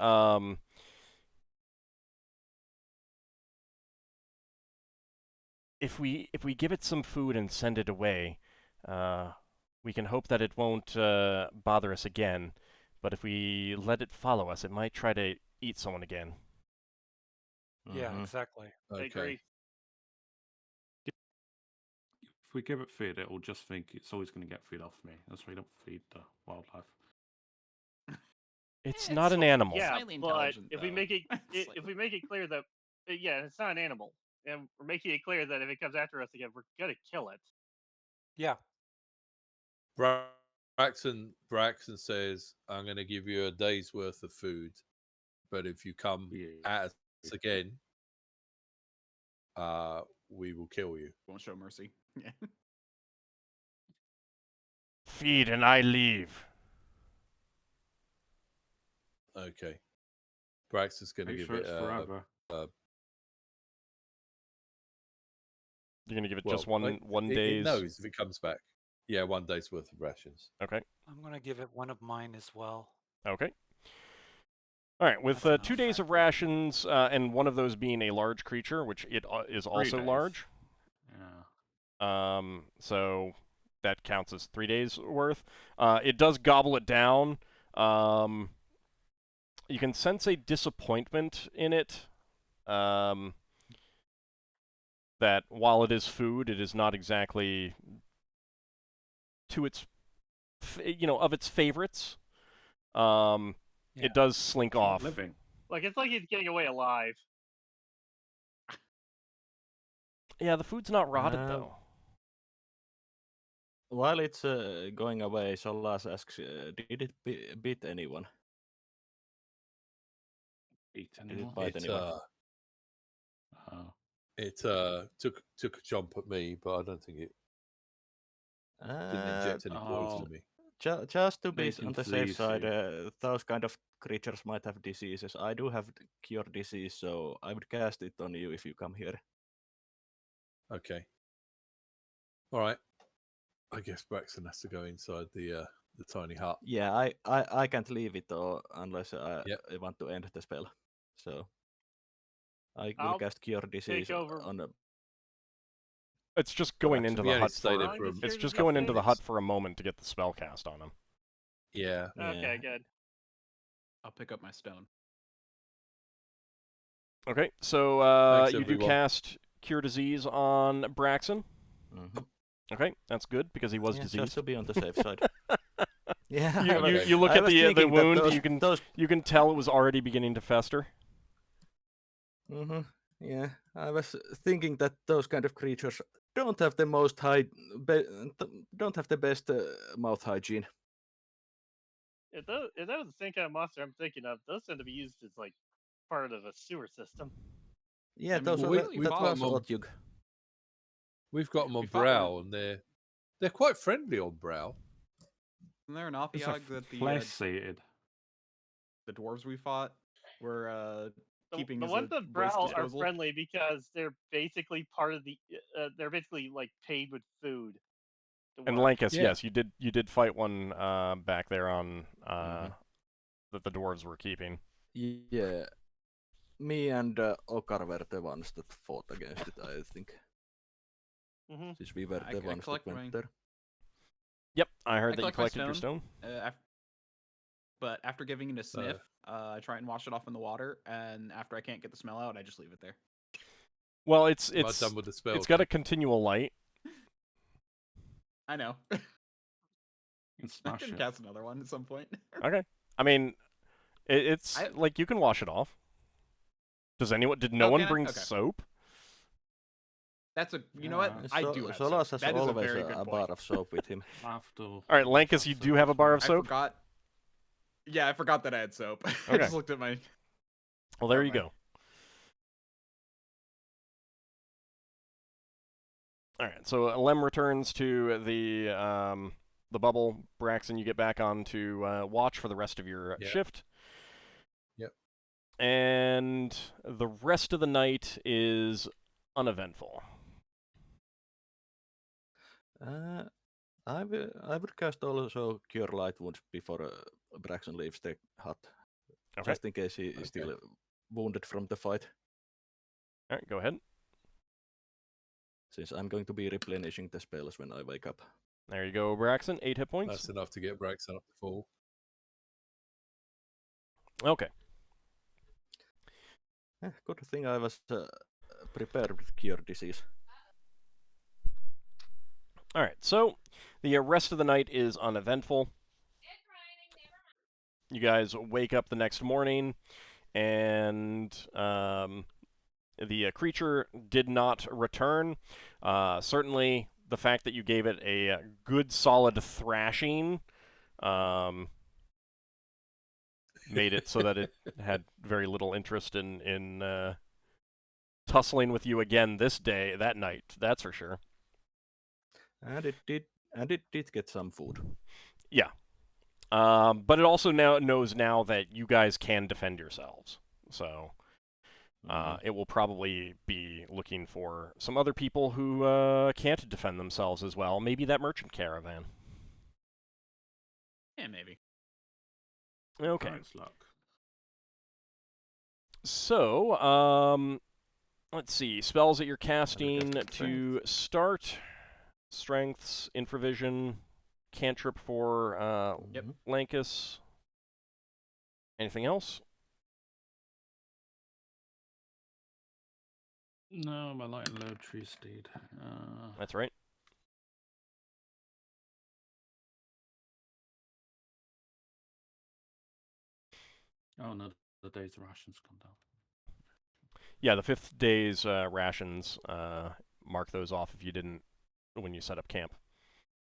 if we give it some food and send it away, we can hope that it won't bother us again. But if we let it follow us, it might try to eat someone again. Yeah, exactly. I agree. If we give it food, it will just think it's always going to get food off me. That's why you don't feed the wildlife. It's not an animal. Yeah, but if we make it clear that it's not an animal, and we're making it clear that if it comes after us again, we're gonna kill it. Yeah. Braxon says, "I'm going to give you a day's worth of food, but if you come at us again, we will kill you. Won't show mercy." Yeah. Feed and I leave. Okay. Braxon's going to give it forever. You're going to give it just one day's... It knows if it comes back. Yeah, 1 day's worth of rations. Okay. I'm going to give it one of mine as well. Okay. All right, with 2 days of rations, and one of those being a large creature, which it is also large. Yeah. So that counts as 3 days worth. It does gobble it down. You can sense a disappointment in it. That while it is food, it is not exactly to its, of its favorites. It does slink off. Living. Like it's like he's getting away alive. Yeah, the food's not rotted though. While it's going away, Solas asks, "Did it beat anyone?" Beat Did anyone? it bite anyone? It took a jump at me, but I don't think it didn't inject any poison to me. Just to be on the safe side, those kind of creatures might have diseases. I do have cure disease, so I would cast it on you if you come here. Okay. All right. I guess Braxon has to go inside the tiny hut. Yeah, I can't leave it unless I want to end the spell. So I'll cast cure disease on a... It's just going into the hut it's just going into the hut for a moment to get the spell cast on him. Yeah. Okay, good. I'll pick up my stone. Okay, so you do cast Cure Disease on Braxon. Mm-hmm. Okay, that's good because he was diseased. Just to be on the safe side. Yeah. You look at the wound. You can tell it was already beginning to fester. Mm-hmm. Yeah, I was thinking that those kind of creatures don't have the don't have the best mouth hygiene. If that was the same kind of monster I'm thinking of, those tend to be used as like part of a sewer system. Yeah, I mean, those we've got them on Brow, and they're quite friendly on Brow. Isn't there an Opiog that the dwarves we fought were keeping? The ones on Brow are friendly because they're basically part of the. They're basically like paid with food. And Lankas, yes, you did fight one back there on that the dwarves were keeping. Yeah, me and Ockar were the ones that fought against it, I think. Since we were the ones that went there. Yep, I heard that you collected your stone. But after giving it a sniff, I try and wash it off in the water, and after I can't get the smell out, I just leave it there. Well, it's done with the spell. It's got a continual light. I know. I can cast another one at some point. Okay. I mean, it's like you can wash it off. Did no one bring soap? That's you know what? I do have Solas soap. has always a bar of soap with him. All right, Lankas, you do have a bar of soap? I forgot that I had soap. Okay. I just looked at my... Well, there you go. All right, so Lem returns to the the bubble. Braxon, you get back onto watch for the rest of your shift. Yep. And the rest of the night is uneventful. I would cast also Cure Light Wounds before Braxon leaves the hut. Okay. Just in case he is still wounded from the fight. All right, go ahead. Since I'm going to be replenishing the spells when I wake up. There you go, Braxon. 8 hit points. That's enough to get Braxon up to full. Okay. Good thing I was prepared with Cure Disease. All right, so the rest of the night is uneventful. You guys wake up the next morning, and the creature did not return. Certainly, the fact that you gave it a good, solid thrashing made it so that it had very little interest in tussling with you again that night. That's for sure. And it did get some food. Yeah. But it also knows now that you guys can defend yourselves. So it will probably be looking for some other people who can't defend themselves as well. Maybe that merchant caravan. Yeah, maybe. Okay. Nice luck. So, let's see. Spells that you're casting to start. Strengths, Infravision, Cantrip for Lankas. Anything else? No, my light and low tree steed. That's right. Oh no, the day's rations come down. Yeah, the 5th day's rations, mark those off if you didn't when you set up camp.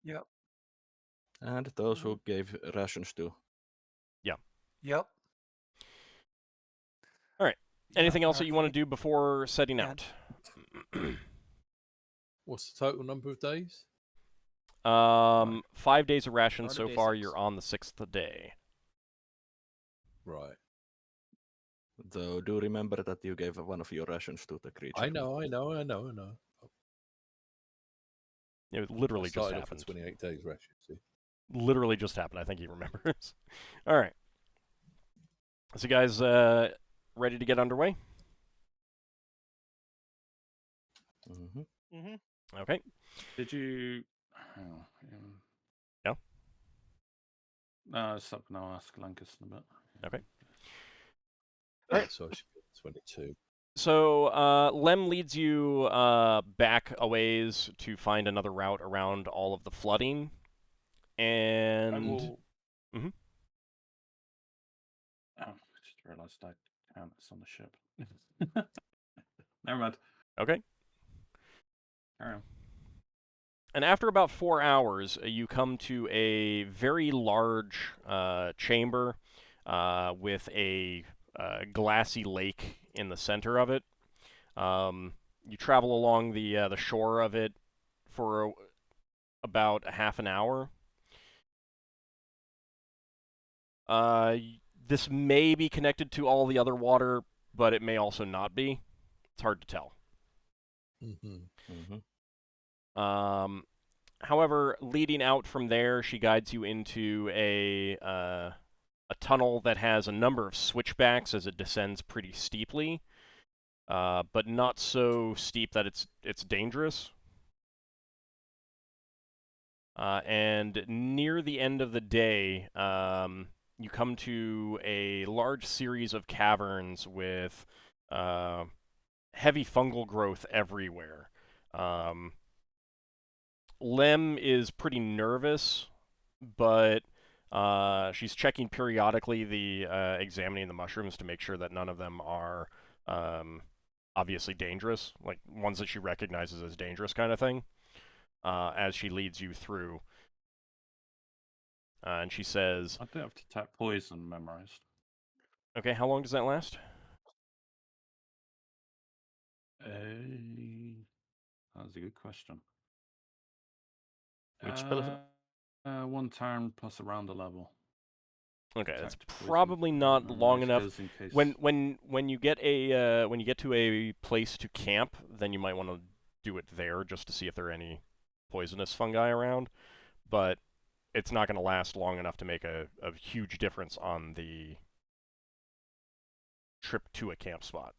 Yep. And those who gave rations to. Yeah. Yep. All right. Anything else that you want to do before setting out? What's the total number of days? 5 days of rations so far. 6. You're on the 6th day. Right. Though, do remember that you gave one of your rations to the creature. I know. It literally just happened. 28 days ration. See? Literally just happened. I think he remembers. All right. So, you guys ready to get underway? Mm-hmm. Mm-hmm. Okay. Did you? Yeah. No, it's up now. Ask Lankas in a bit. Okay. All right. So I should get 22. So Lem leads you back a ways to find another route around all of the flooding, and I will... Mm-hmm. Oh, I just realised I count this on the ship. Never mind. Okay. Carry on. And after about 4 hours, you come to a very large chamber with a glassy lake in the center of it. You travel along the shore of it for about half an hour. This may be connected to all the other water, but it may also not be. It's hard to tell. However, leading out from there, she guides you into a tunnel that has a number of switchbacks as it descends pretty steeply, but not so steep that it's dangerous. And near the end of the day, you come to a large series of caverns with heavy fungal growth everywhere. Lem is pretty nervous, but she's checking periodically examining the mushrooms to make sure that none of them are obviously dangerous, like ones that she recognizes as dangerous kind of thing, as she leads you through. And she says... I do have to tap poison memorized. Okay, how long does that last? That's a good question. Which spell? 1 turn plus around a level. Okay, that's Detect poison. probably not long enough. Goes in case... When you get to a place to camp, then you might want to do it there just to see if there are any poisonous fungi around. But it's not going to last long enough to make a huge difference on the trip to a camp spot.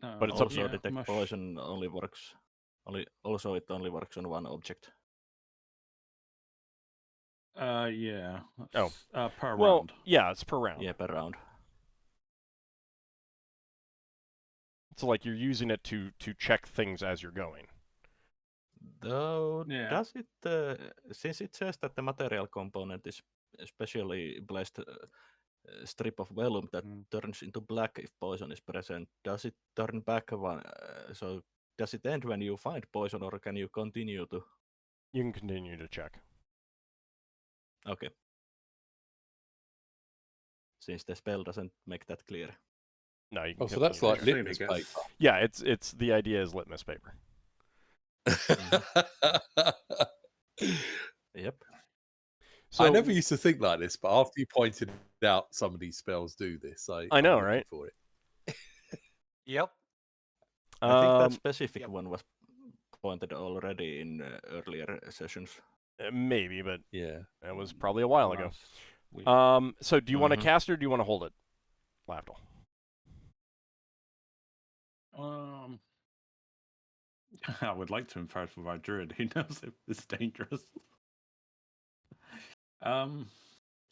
But it's also detect poison only works. It only works on one object. Yeah. Per well, round. yeah, it's per round. Yeah, per round. So like you're using it to check things as you're going. Though, does it, since it says that the material component is especially blessed strip of vellum that turns into black if poison is present, does it turn back one? So does it end when you find poison, or can you continue to? You can continue to check. Okay. Since the spell doesn't make that clear. No, you can. So that's like litmus paper. Yeah, it's the idea is litmus paper. Yep. So I never used to think like this, but after you pointed out some of these spells do this, I know, I'm right? For it. Yep. I think that specific one was pointed already in earlier sessions. Maybe, but yeah, that was probably a while ago. So do you want to cast or do you want to hold it, Lafdul? I would like to infer from our druid. He knows if it's dangerous. Can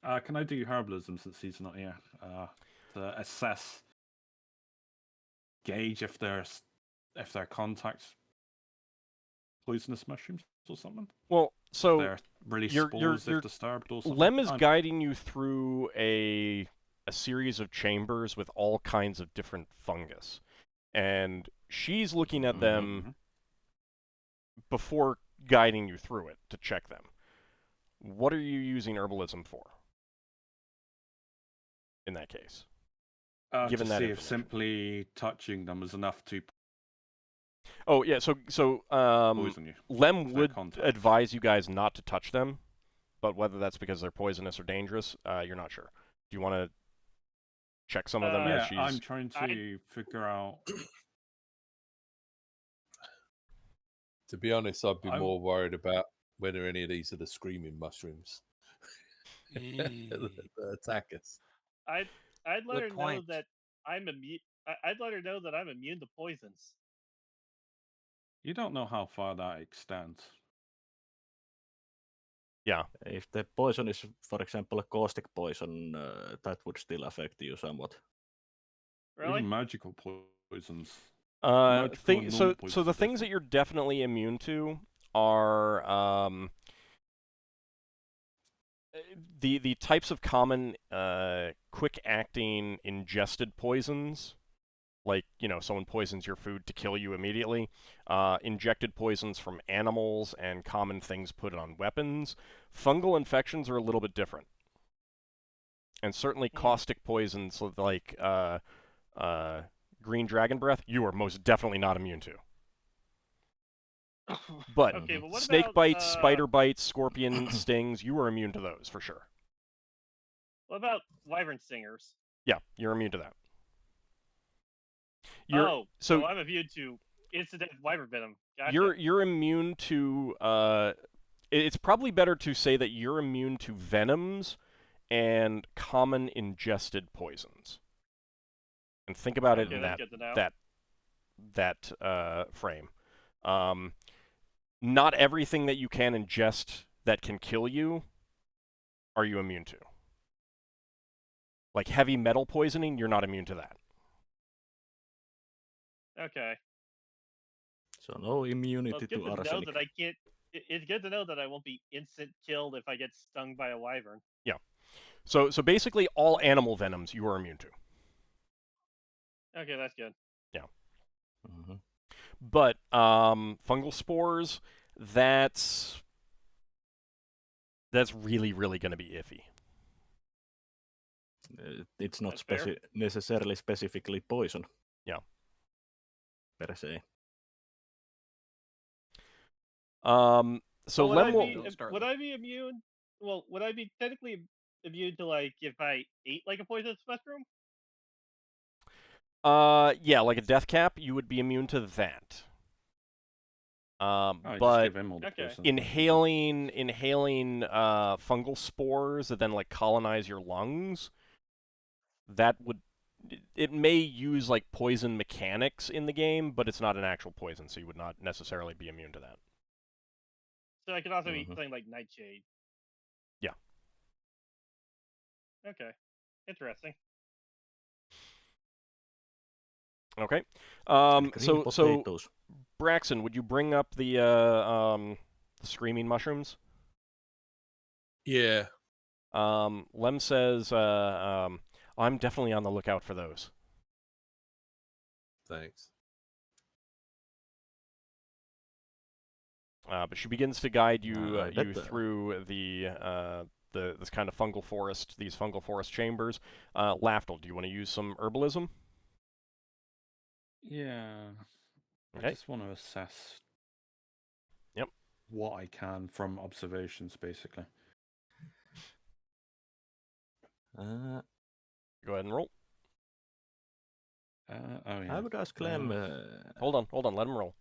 I do herbalism since he's not here? To assess, gauge if they're contact poisonous mushrooms or something. Well, so they're really spores if disturbed or something. Lem is guiding you through a series of chambers with all kinds of different fungus, and she's looking at them before guiding you through it to check them. What are you using herbalism for? In that case, given to see if simply touching them is enough to. Oh yeah, so poison you. Lem would advise you guys not to touch them, but whether that's because they're poisonous or dangerous, you're not sure. Do you want to check some of them as she's? I'm trying to figure out. To be honest, I'd be more worried about whether any of these are the screaming mushrooms that attack us. I'd let her know that I'm immune. I'd let her know that I'm immune to poisons. You don't know how far that extends. Yeah. If the poison is, for example, a caustic poison, that would still affect you somewhat. Really? Even magical poisons. So the things that you're definitely immune to are the types of common quick-acting ingested poisons. Like, someone poisons your food to kill you immediately. Injected poisons from animals and common things put on weapons. Fungal infections are a little bit different. And certainly caustic poisons like green dragon breath, you are most definitely not immune to. But snake bites, spider bites, scorpion stings, you are immune to those for sure. What about wyvern stingers? Yeah, you're immune to that. So I'm immune to incident wyvern venom. Gotcha. You're immune to. It's probably better to say that you're immune to venoms and common ingested poisons. And think about it in that frame. Not everything that you can ingest that can kill you are you immune to. Like heavy metal poisoning, you're not immune to that. Okay. So no immunity to arsenic. Know that I can't. It's good to know that I won't be instant killed if I get stung by a wyvern. Yeah. So basically, all animal venoms you are immune to. Okay, that's good. Yeah. But fungal spores, that's really, really going to be iffy. It's not necessarily specifically poison. Yeah. Per se. So Lem will. Would I be immune? Well, would I be technically immune to like if I ate like a poisonous mushroom? Yeah, like a death cap, you would be immune to that. But inhaling fungal spores that then like colonize your lungs, that would, it may use like poison mechanics in the game, but it's not an actual poison, so you would not necessarily be immune to that. So I could also eat something like nightshade. Yeah. Okay. Interesting. Okay. So Braxon, would you bring up the screaming mushrooms? Yeah. Lem says, I'm definitely on the lookout for those. Thanks. But she begins to guide you you through this kind of fungal forest, these fungal forest chambers. Lafdul, do you want to use some herbalism? Yeah. Okay. I just want to assess. Yep. What I can from observations, basically. Go ahead and roll. Oh yeah. I would ask Clem. Hold on. Let him roll.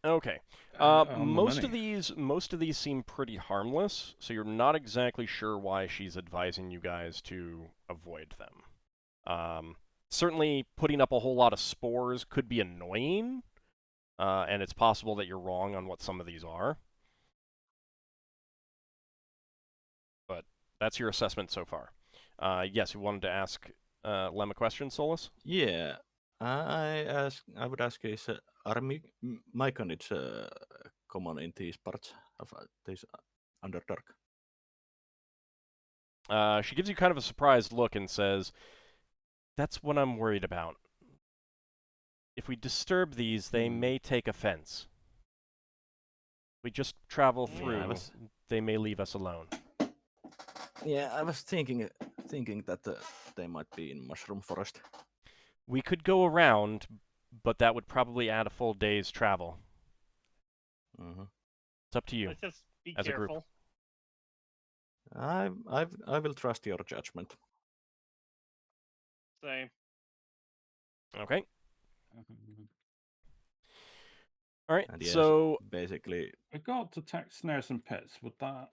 Okay. Most of these seem pretty harmless, so you're not exactly sure why she's advising you guys to avoid them. Certainly, putting up a whole lot of spores could be annoying, and it's possible that you're wrong on what some of these are. But that's your assessment so far. Yes, you wanted to ask Lem a question, Solas? Yeah. I would ask, are myconids common in these parts of this Underdark? She gives you kind of a surprised look and says, "That's what I'm worried about. If we disturb these, they may take offense. We just travel through, they may leave us alone." Yeah, I was thinking that they might be in Mushroom Forest. We could go around, but that would probably add a full day's travel. It's up to you. Let's just be as careful. A group. I will trust your judgment. Same. Okay. All right. And yes, so basically, I got detect snares and pits. Would that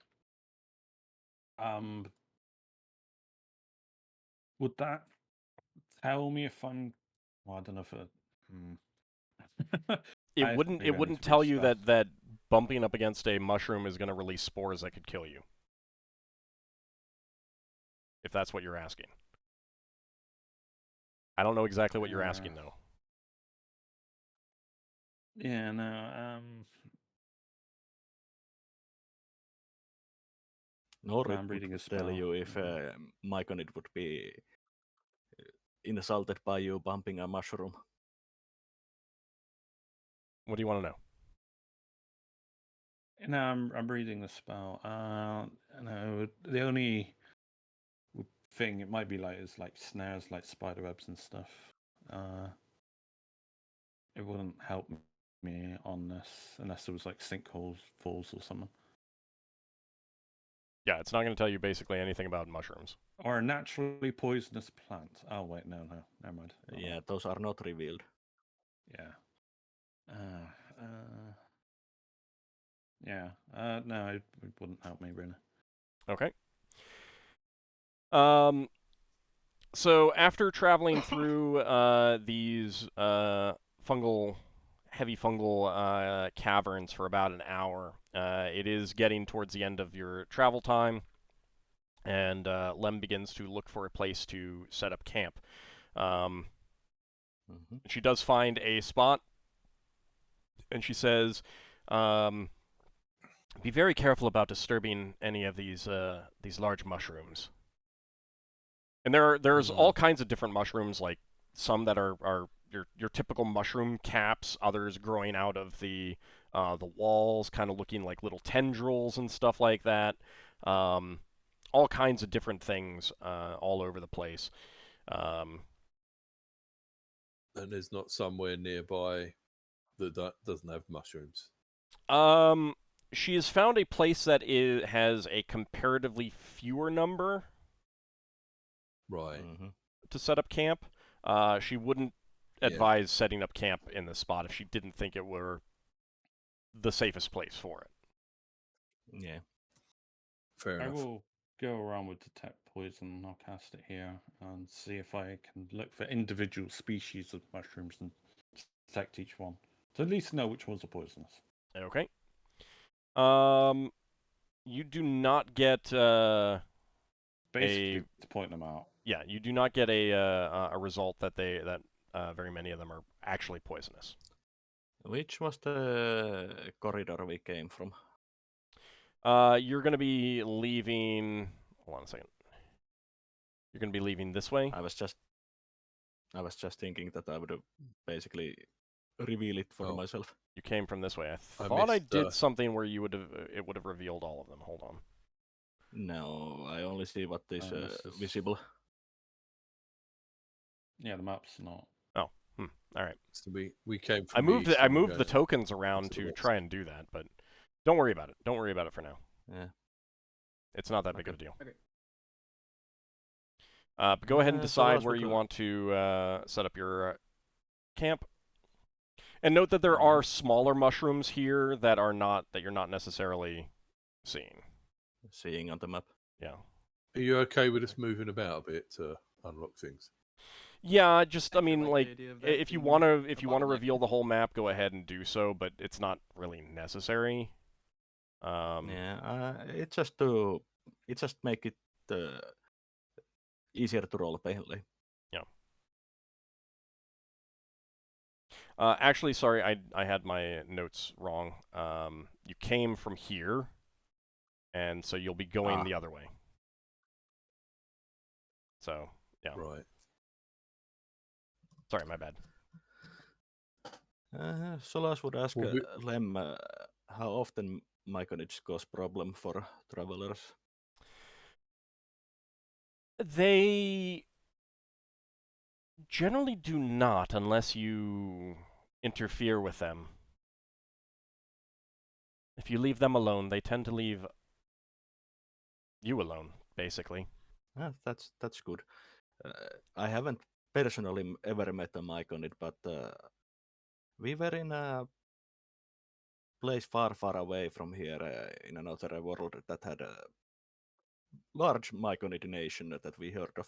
tell me if I'm? Well, I don't know if it. It wouldn't tell you that bumping up against a mushroom is going to release spores that could kill you. If that's what you're asking. I don't know exactly what you're asking though. Yeah, no. Nor it would tell you if myconid would be insulted by you bumping a mushroom. What do you want to know? No, I'm reading the spell. No, the only thing it might be like is like snares, like spider webs and stuff. It wouldn't help me on this unless there was like sinkholes, falls, or something. Yeah, it's not going to tell you basically anything about mushrooms. Or a naturally poisonous plant. Oh wait, no, never mind. Yeah, those are not revealed. Yeah. Yeah. No, it wouldn't help me really. Okay. So after traveling through these heavy fungal caverns for about an hour, it is getting towards the end of your travel time, and Lem begins to look for a place to set up camp. She does find a spot, and she says, "Be very careful about disturbing any of these large mushrooms." And there's all kinds of different mushrooms, like some that are your typical mushroom caps, others growing out of the walls, kind of looking like little tendrils and stuff like that. All kinds of different things all over the place. And there's not somewhere nearby that doesn't have mushrooms? She has found a place that has a comparatively fewer number. Right. To set up camp. She wouldn't advise setting up camp in this spot if she didn't think it were the safest place for it. Yeah. Fair enough. I will go around with detect poison. I'll cast it here and see if I can look for individual species of mushrooms and detect each one. To at least know which ones are poisonous. Okay. You do not get basically to point them out. Yeah, you do not get a result that very many of them are actually poisonous. Which was the corridor we came from? You're going to be leaving. Hold on a second. You're going to be leaving this way. I was just thinking that I would have basically reveal it for myself. You came from this way. I thought I did something where it would have revealed all of them. Hold on. No, I only see what is visible. Yeah, the map's not. Oh, all right. So we came from I moved the tokens around to try and do that, but don't worry about it. Don't worry about it for now. Yeah. It's not that big of a deal. Okay. But go ahead and decide where you want to set up your camp. And note that there are smaller mushrooms here that you're not necessarily seeing. Seeing on the map. Yeah. Are you okay with us moving about a bit to unlock things? Yeah, I mean, like, if you want to reveal the whole map, go ahead and do so, but it's not really necessary. Yeah, it just make it easier to roll, apparently. Yeah. Actually, sorry, I had my notes wrong. You came from here, and so you'll be going the other way. So, yeah. Right. Sorry, my bad. Solas would ask Lem how often myconage cause problem for travelers. They generally do not, unless you interfere with them. If you leave them alone, they tend to leave you alone, basically. That's good. I haven't personally ever met a myconid, but we were in a place far, far away from here in another world that had a large myconid nation that we heard of.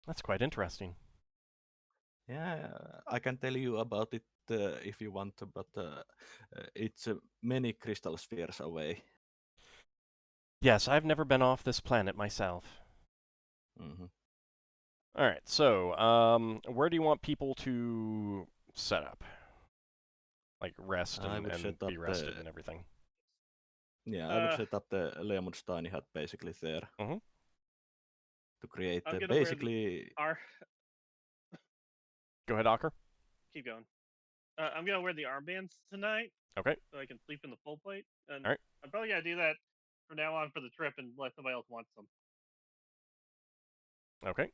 That's quite interesting. Yeah, I can tell you about it if you want, but it's many crystal spheres away. Yes, I've never been off this planet myself. All right, so where do you want people to set up? Like rest and be rested and everything. Yeah, I would set up the Leomund's tiny hut basically there. To create basically... Go ahead, Ockar. Keep going. I'm going to wear the armbands tonight. Okay. So I can sleep in the full plate. And all right. I'm probably going to do that from now on for the trip unless somebody else wants them. Okay.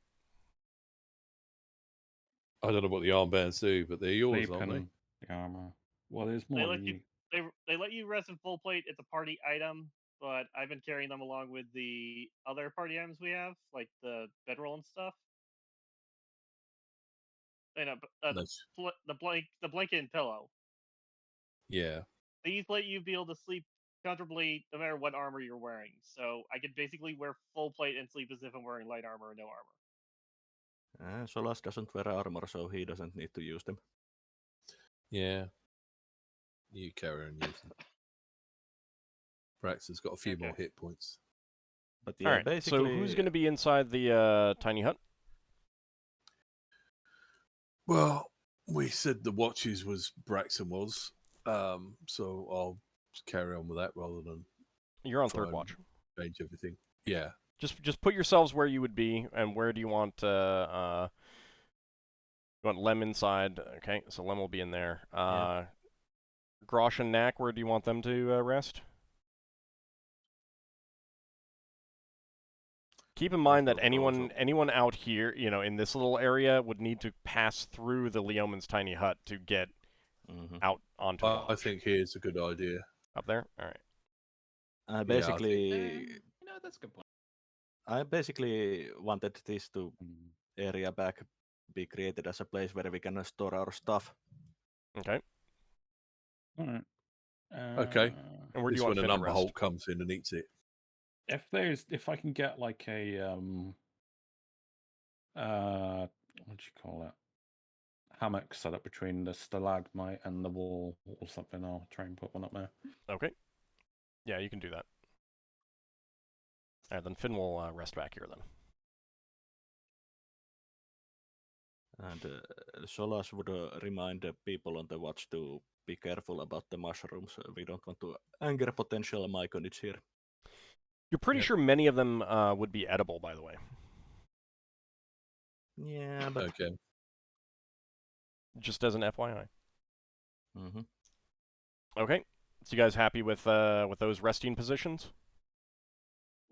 I don't know what the armbands do, but they're yours, aren't they? The armor. Well, there's more than you. They let you rest in full plate. It's a party item, but I've been carrying them along with the other party items we have, like the bedroll and stuff. You know, the blanket and pillow. Yeah. These let you be able to sleep comfortably no matter what armor you're wearing. So I could basically wear full plate and sleep as if I'm wearing light armor or no armor. Solas doesn't wear armor, so he doesn't need to use them. Yeah. You carry and use them. Braxon's got a few more hit points. But yeah, all right, basically... So who's going to be inside the tiny hut? Well, we said the watches was Braxon was, so I'll just carry on with that rather than... You're on third watch. Change everything. Yeah. Just put yourselves where you would be, and where do you want you want Lem inside? Okay, so Lem will be in there. Grosh and Knack, where do you want them to rest? keep in mind that anyone out here, in this little area, would need to pass through the Leoman's tiny hut to get out onto the I think here's a good idea. Up there? All right. Basically, that's a good point. I basically wanted this to area back be created as a place where we can store our stuff. Okay. All right. Okay. And where do you want when a number Hulk comes in and eats it? If I can get like a what do you call it? Hammock set up between the stalagmite and the wall or something, I'll try and put one up there. Okay. Yeah, you can do that. All right, then Finn will rest back here then. And Solas would remind people on the watch to be careful about the mushrooms. We don't want to anger potential myconids here. You're pretty sure many of them would be edible, by the way. Yeah, but... Okay. Just as an FYI. Mm-hmm. Okay. So you guys happy with those resting positions?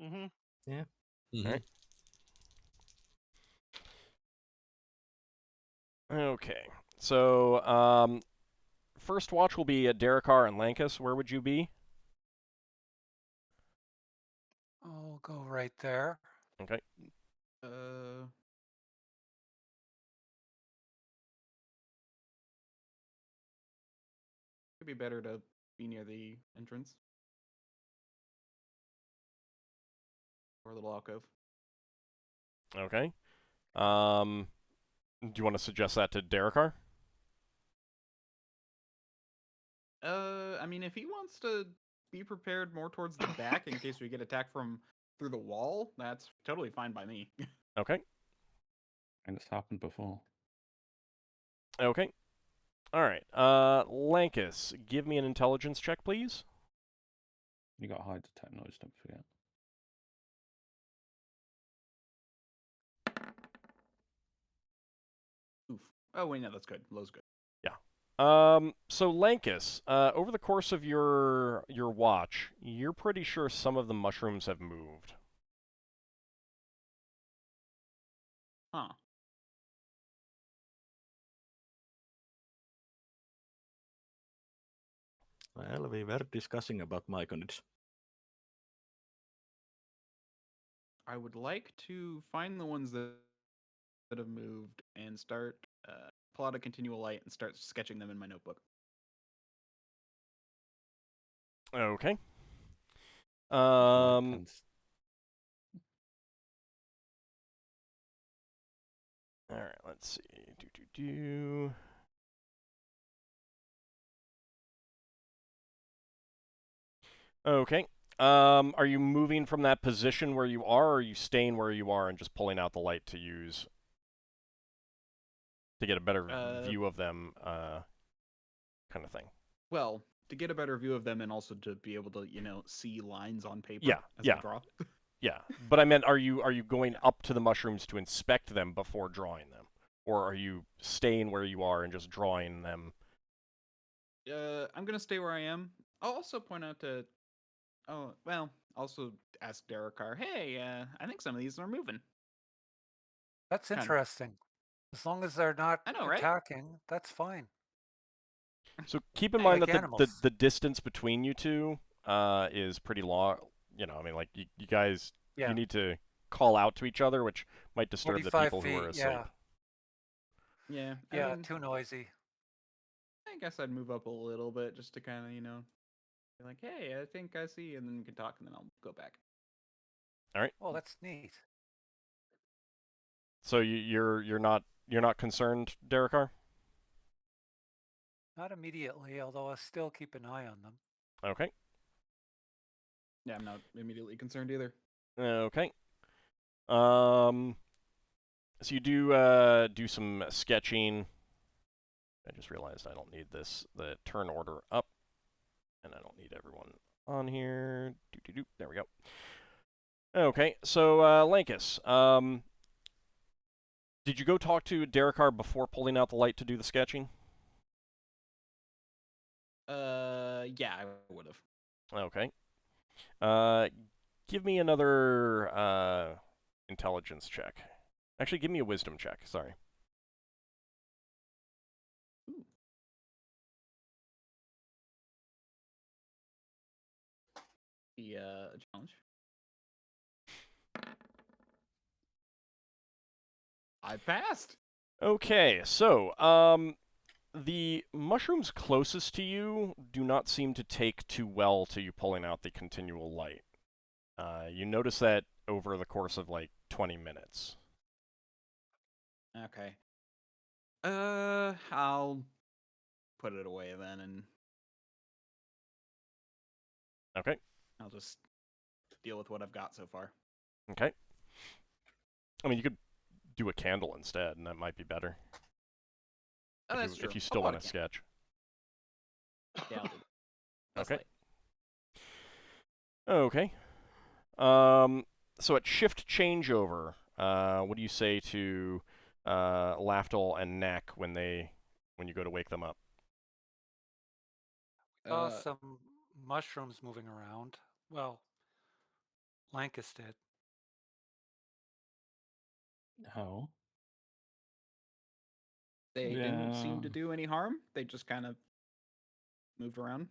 Mm-hmm. Yeah. Mm-hmm. All right. Okay. So, first watch will be at Darrakar and Lankas. Where would you be? I'll go right there. Okay. It'd be better to be near the entrance. Or a little alcove. Okay. Do you want to suggest that to Darrakar? I mean, if he wants to be prepared more towards the back in case we get attacked from through the wall, that's totally fine by me. Okay. And it's happened before. Okay. All right. Lankas, give me an intelligence check, please. You got high detect noise, don't forget. Oof. Oh, wait, no, that's good. Low's good. Yeah. So Lankas, over the course of your watch, you're pretty sure some of the mushrooms have moved. Huh. Well, we were discussing about myconids. I would like to find the ones that have moved and start pull out a continual light and start sketching them in my notebook. Okay. All right, let's see. Okay. Are you moving from that position where you are, or are you staying where you are and just pulling out the light to use to get a better view of them, kind of thing? Well, to get a better view of them and also to be able to, see lines on paper as I draw. Yeah, but I meant, are you going up to the mushrooms to inspect them before drawing them, or are you staying where you are and just drawing them? I'm gonna stay where I am. I'll also point out to, also ask Darrakar, hey, I think some of these are moving. That's interesting. As long as they're not attacking, that's fine. So keep in mind that the distance between you two is pretty long. I mean, like you guys, you need to call out to each other, which might disturb the people who are asleep. Yeah. Yeah, too noisy. I guess I'd move up a little bit just to kind of, be like, hey, I think I see, and then we can talk, and then I'll go back. All right. Oh, that's neat. So you're not concerned, Darrakar? Not immediately, although I'll still keep an eye on them. Okay. Yeah, I'm not immediately concerned either. Okay. So you do some sketching. I just realized I don't need the turn order up, and I don't need everyone on here. There we go. Okay, so Lankas, did you go talk to Darrakar before pulling out the light to do the sketching? Yeah, I would have. Okay. Give me another intelligence check. Actually, give me a wisdom check. Sorry. The challenge. I passed. Okay, so the mushrooms closest to you do not seem to take too well to you pulling out the continual light. You notice that over the course of like 20 minutes. Okay. I'll put it away then, and okay. I'll just deal with what I've got so far. Okay. I mean, you could do a candle instead, and that might be better. Oh, that's true. If you still want to sketch. Yeah, I'll do that. Okay. Okay. So at shift changeover, what do you say to Lafdul and Neck when you go to wake them up? Saw some mushrooms moving around. Well, Lankas did. Oh. They didn't seem to do any harm. They just kind of moved around.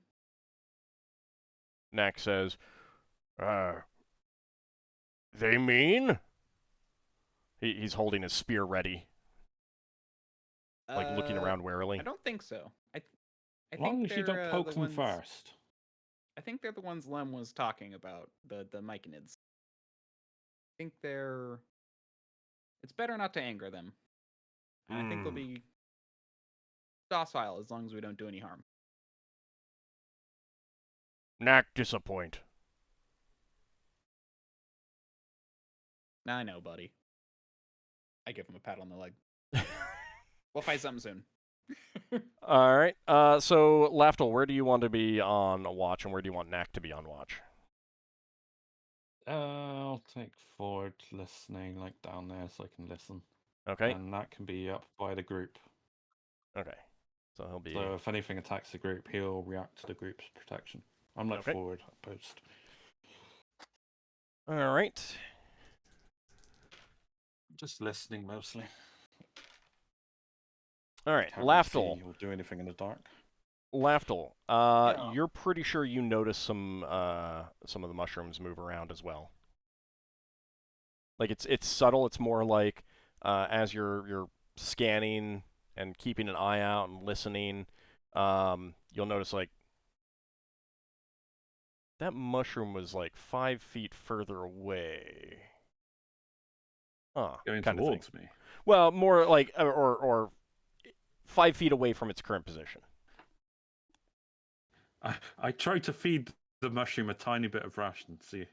Neck says, they mean? He's holding his spear ready. Like looking around warily. I don't think so. I as long as you don't poke them first. I think they're the ones Lem was talking about, the Myconids. I think they're... It's better not to anger them. I think they'll be docile as long as we don't do any harm. Knack disappoint. I know, buddy. I give him a pat on the leg. We'll fight something soon. All right. So, Lafdul, where do you want to be on watch, and where do you want Knack to be on watch? I'll take forward listening, like down there, so I can listen. Okay. And that can be up by the group. Okay. So he'll be. So if anything attacks the group, he'll react to the group's protection. I'm like forward post. All right. Just listening mostly. All right, Can't Lafdul. Or do anything in the dark. Lafdul, you're pretty sure you notice some of the mushrooms move around as well. Like it's subtle. It's more like as you're scanning and keeping an eye out and listening, you'll notice like that mushroom was like 5 feet further away. Going kind towards of thing. me. Well, more like or 5 feet away from its current position. I tried to feed the mushroom a tiny bit of ration. See,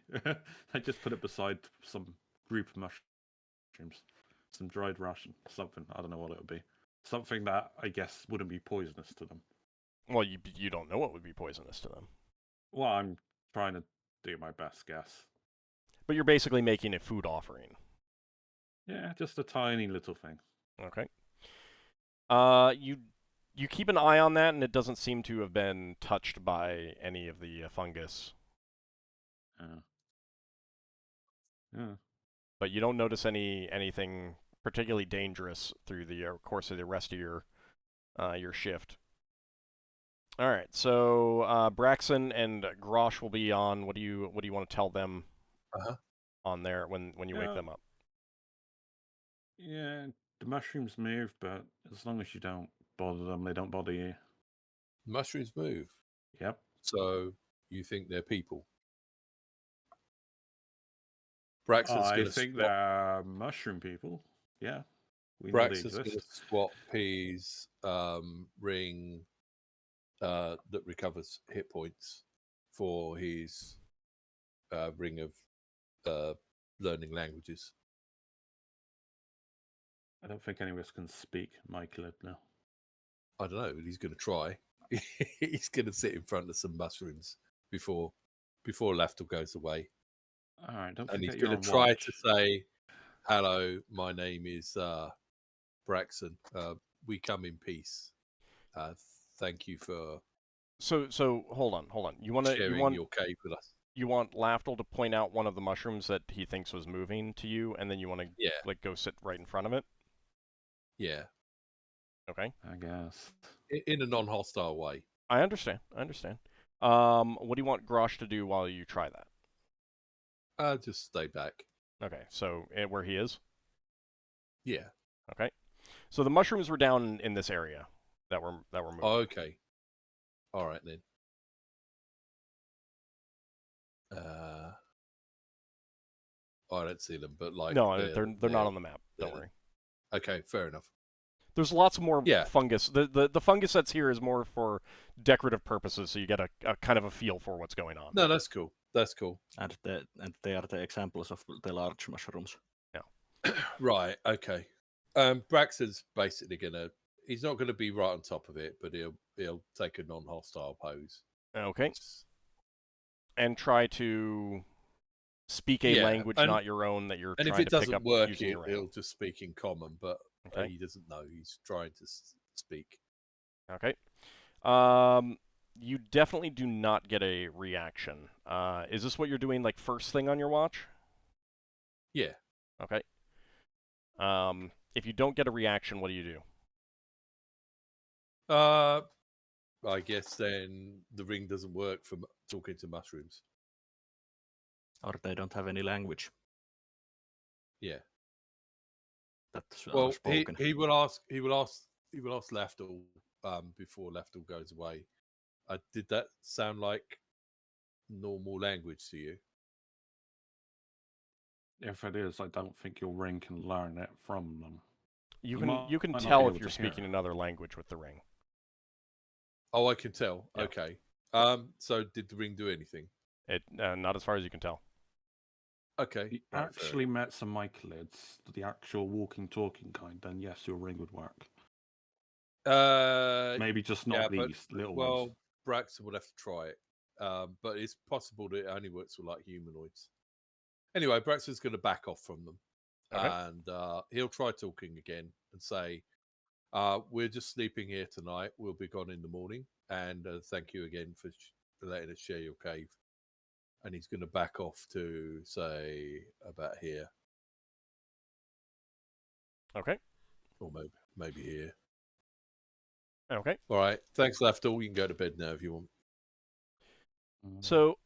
I just put it beside some group of mushrooms, some dried ration, something. I don't know what it would be. Something that I guess wouldn't be poisonous to them. Well, you don't know what would be poisonous to them. Well, I'm trying to do my best guess. But you're basically making a food offering. Yeah, just a tiny little thing. Okay. You keep an eye on that, and it doesn't seem to have been touched by any of the fungus. Yeah. But you don't notice anything particularly dangerous through the course of the rest of your shift. All right, so Braxon and Grosh will be on. What do you want to tell them on there when you wake them up? Yeah, the mushrooms move, but as long as you don't bother them, they don't bother you. Mushrooms move? Yep. So you think they're people? Braxon's I think they're mushroom people. Yeah. Braxon's going to swap his ring that recovers hit points for his ring of learning languages. I don't think any of us can speak Mycolid now. I don't know, but he's going to try. He's going to sit in front of some mushrooms before Lafdul goes away. All right, don't and forget he's going to try to say, "Hello, my name is Braxon. We come in peace. Thank you for So hold on. You want sharing your cave with us." You want Lafdul to point out one of the mushrooms that he thinks was moving to you, and then you want to like go sit right in front of it? Yeah. Okay. I guess. In a non-hostile way. I understand. What do you want Grosh to do while you try that? Just stay back. Okay, so where he is? Yeah. Okay. So the mushrooms were down in this area that were moving. Oh, okay. All right then. I don't see them, but like no, they're not on the map. Don't worry. Okay, fair enough. There's lots more fungus. The fungus that's here is more for decorative purposes, so you get a kind of a feel for what's going on. No, that's cool. That's cool. And they are the examples of the large mushrooms. Yeah. Right. Okay. Braxon's basically he's not gonna be right on top of it, but he'll take a non-hostile pose. Okay. And try to speak a language not your own that you're trying to pick up. And if it doesn't work, he'll just speak in common, but he doesn't know. He's trying to speak. Okay. You definitely do not get a reaction. Is this what you're doing like first thing on your watch? Yeah. Okay. If you don't get a reaction, what do you do? I guess then the ring doesn't work for talking to mushrooms. Or they don't have any language. Yeah. That's well, unspoken. He will ask Lafdul before Lafdul goes away. Did that sound like normal language to you? If it is, I don't think your ring can learn it from them. You can tell if you're speaking another language with the ring. Oh, I can tell. Yeah. Okay. So did the ring do anything? It not as far as you can tell. Okay. You actually met some mycelids, the actual walking, talking kind. Then yes, your ring would work. Maybe just not these little ones. Well, Braxon would have to try it, but it's possible that it only works with like humanoids. Anyway, Braxton's going to back off from them, and he'll try talking again and say, "We're just sleeping here tonight. We'll be gone in the morning, and thank you again for letting us share your cave." And he's going to back off to say about here. Okay. Or maybe here. Okay. All right. Thanks, Lafdul. You can go to bed now if you want. So,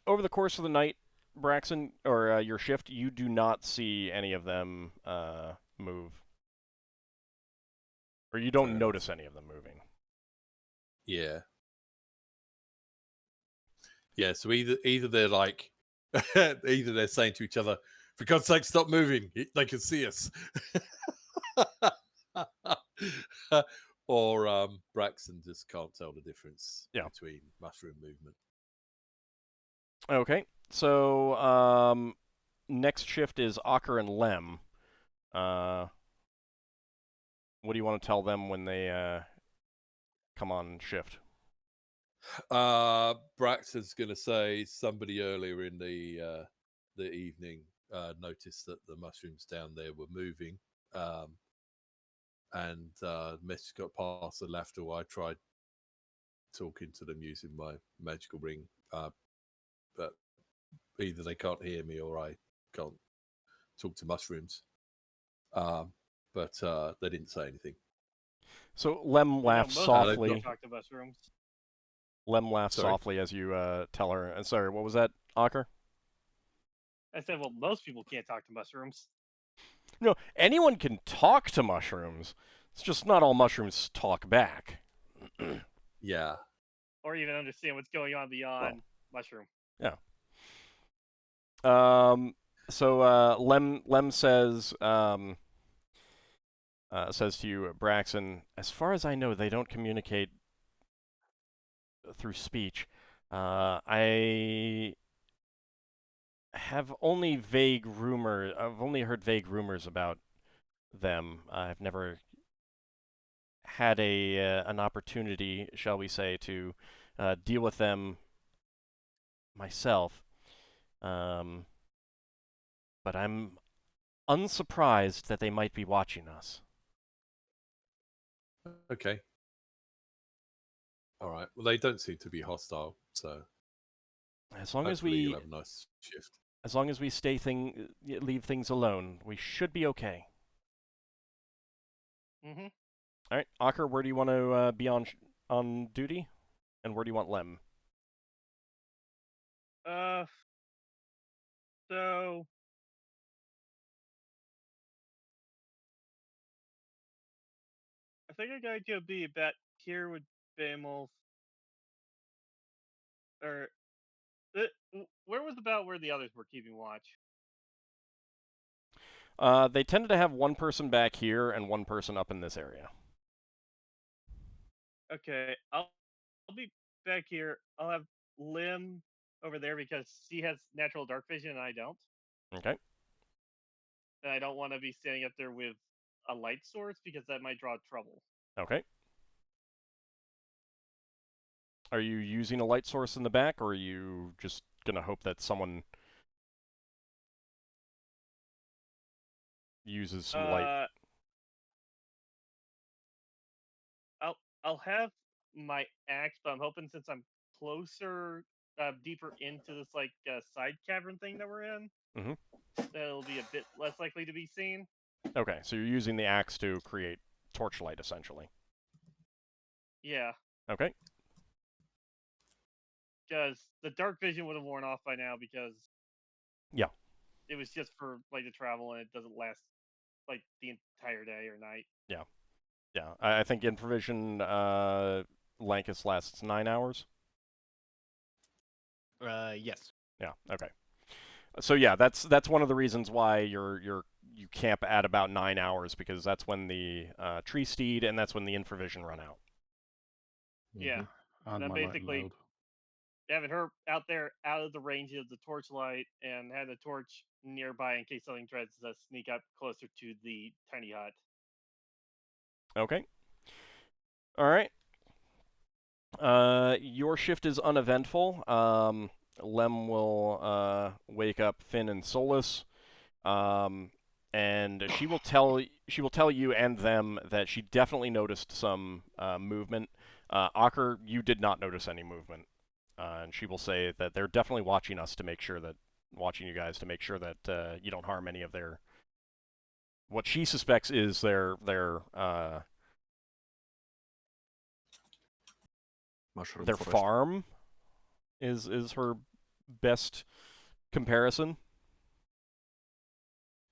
over the course of the night, Braxon, or your shift, you do not see any of them move. Or you don't notice any of them moving. Yeah. Yeah, so either they're like, either they're saying to each other, for God's sake, stop moving. They can see us. Or Braxton just can't tell the difference between mushroom movement. Okay, so next shift is Ockar and Lem. What do you want to tell them when they come on shift? Braxton's going to say somebody earlier in the evening noticed that the mushrooms down there were moving, and message got past the Lafdul. I tried talking to them using my magical ring, but either they can't hear me or I can't talk to mushrooms. But they didn't say anything. So Lem laughs softly. Talk to mushrooms. Lem laughs softly as you tell her. And sorry, what was that, Ockar? I said, well, most people can't talk to mushrooms. No, anyone can talk to mushrooms. It's just not all mushrooms talk back. Yeah. Or even understand what's going on beyond mushroom. Yeah. So Lem says says to you, Braxon, as far as I know, they don't communicate through speech. I have only I've only heard vague rumors about them. I've never had an opportunity, shall we say, to deal with them myself. But I'm unsurprised that they might be watching us. Okay. All right. Well, they don't seem to be hostile, so. As long Hopefully as you'll have a nice shift. As long as we leave things alone, we should be okay. Mm-hmm. All right, Ockar, where do you want to be on duty, and where do you want Lem? So I think I'm going to be back here with Bamel. Or where was about where the others were keeping watch? They tended to have one person back here and one person up in this area. Okay, I'll be back here. I'll have Lim over there because she has natural dark vision and I don't. Okay. And I don't want to be standing up there with a light source because that might draw trouble. Okay. Are you using a light source in the back, or are you just gonna hope that someone uses some light? I'll have my axe, but I'm hoping since I'm closer, deeper into this like side cavern thing that we're in, that it'll be a bit less likely to be seen. Okay, so you're using the axe to create torchlight, essentially. Yeah. Okay. Because the dark vision would have worn off by now because it was just for like the travel and it doesn't last like the entire day or night. Yeah. I think infravision Lankas lasts 9 hours. Yes. Yeah. Okay. So yeah, that's one of the reasons why you camp at about 9 hours, because that's when the tree steed and that's when the infravision run out. Yeah. And then basically having her out there out of the range of the torchlight and had a torch nearby in case something tries to sneak up closer to the tiny hut. Okay. All right. Your shift is uneventful. Lem will wake up Finn and Solas, and she will tell you and them that she definitely noticed some movement. Ockar, you did not notice any movement, and she will say that they're definitely watching you guys to make sure that you don't harm any of their. What she suspects is their mushroom their forest. farm is her best comparison.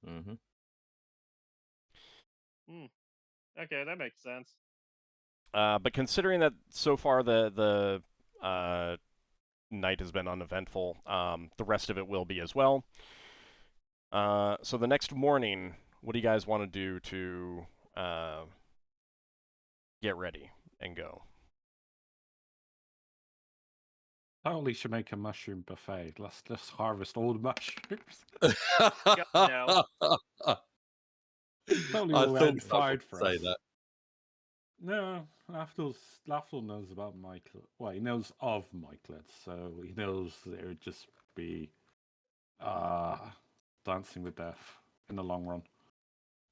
Mm-hmm. Okay, that makes sense. But considering that so far the night has been uneventful, the rest of it will be as well. So the next morning, what do you guys want to do to get ready and go? Totally should make a mushroom buffet. Let's harvest all the mushrooms. No. Totally I will thought end fired for say us. that. No, Lafdul knows about Michael. Well, he knows of Michael, so he knows there would just be dancing with death in the long run.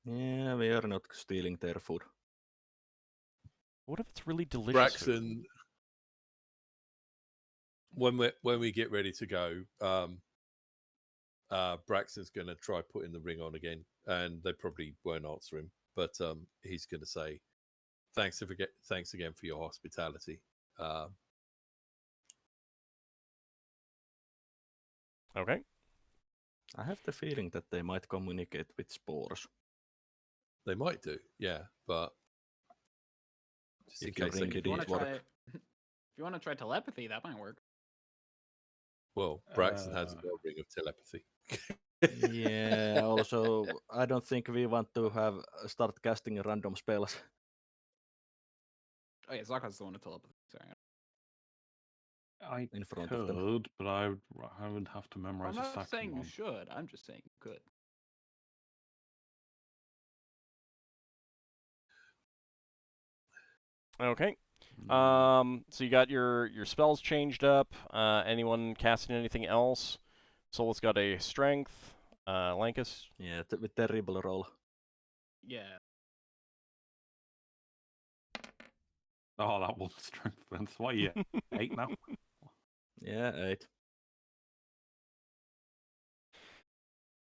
Yeah, we are not stealing their food. What if it's really delicious Braxon, food? when we get ready to go, Braxton's going to try putting the ring on again, and they probably won't answer him. But he's going to say, "Thanks again for your hospitality." Okay. I have the feeling that they might communicate with spores. They might do, yeah, but just in case they if you want to try telepathy, that might work. Well, Braxton has a ring of telepathy. Yeah, also, I don't think we want to start casting random spells. Oh yeah, Zakhan's the one with telepathy. Sorry. I in front could, of them. but I would have to memorize I'm a second not saying one. you should. I'm just saying you could. Okay. So you got your spells changed up. Anyone casting anything else? Solas got a strength. Lankas? Yeah, with terrible roll. Yeah. Oh, that one strength then. So what are you, 8 now? Yeah, 8.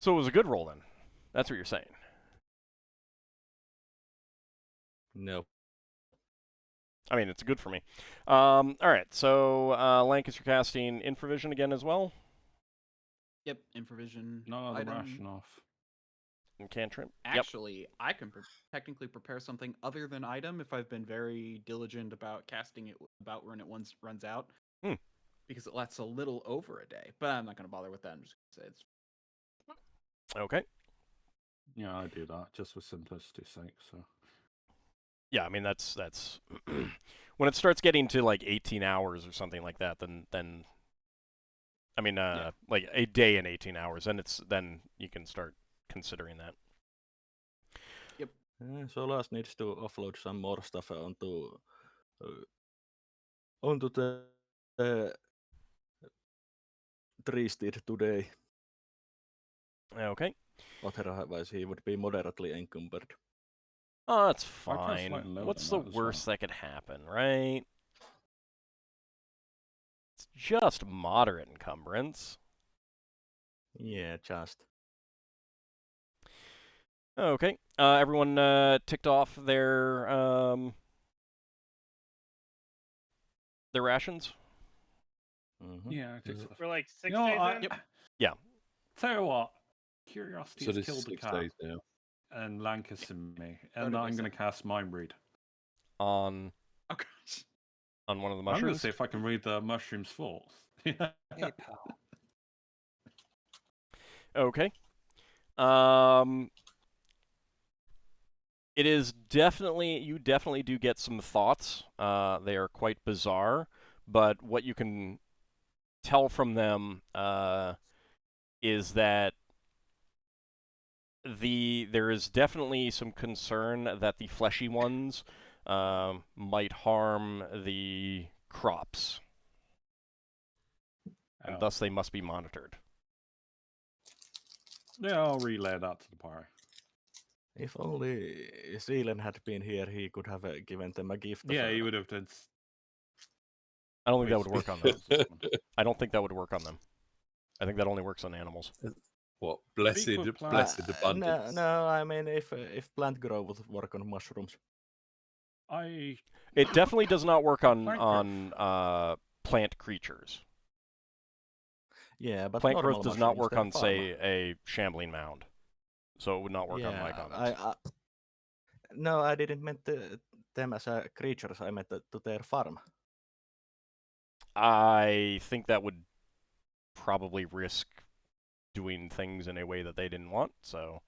So it was a good roll then. That's what you're saying. No. I mean, it's good for me. All right, so Lankas, you're casting Infravision again as well? Yep, Infravision. No, the ration off. And cantrip? Actually, I can technically prepare something other than item if I've been very diligent about casting it about when it runs out. Because it lasts a little over a day. But I'm not going to bother with that. I'm just going to say it's... Okay. Yeah, I do that just for simplicity's sake. So. Yeah, I mean that's when it starts getting to like 18 hours or something like that, then I mean like a day and 18 hours, then you can start considering that. Yep. Solas needs to offload some more stuff onto the Tristed today. Okay. Otherwise he would be moderately encumbered. Oh, that's fine. What's the worst that could happen, right? It's just moderate encumbrance. Yeah, just. Okay. Everyone ticked off their rations? Yeah, we're like 6 days in? Yeah. Tell you what, Curiosity has killed the 6 cat. days now. And Lankas and me. And I'm going to cast Mind Read. On... Oh, gosh. On one of the I'm mushrooms? going to see if I can read the mushroom's thoughts. Hey, pal. Okay. It is definitely... You definitely do get some thoughts. They are quite bizarre. But what you can tell from them is that there is definitely some concern that the fleshy ones might harm the crops. And thus they must be monitored. Yeah, I'll relay that to the party. If only Zealand had been here, he could have given them a gift. Yeah, he would have done. I don't think that would work on them. I don't think that would work on them. I think that only works on animals. What? Blessed abundance? No, I mean if plant grow would work on mushrooms. It definitely does not work on plant creatures. Yeah, but plant growth does not work on, farm. say, a shambling mound. So it would not work on my comments. No, I didn't mean them as creatures. I meant to their farm. I think that would probably risk doing things in a way that they didn't want, so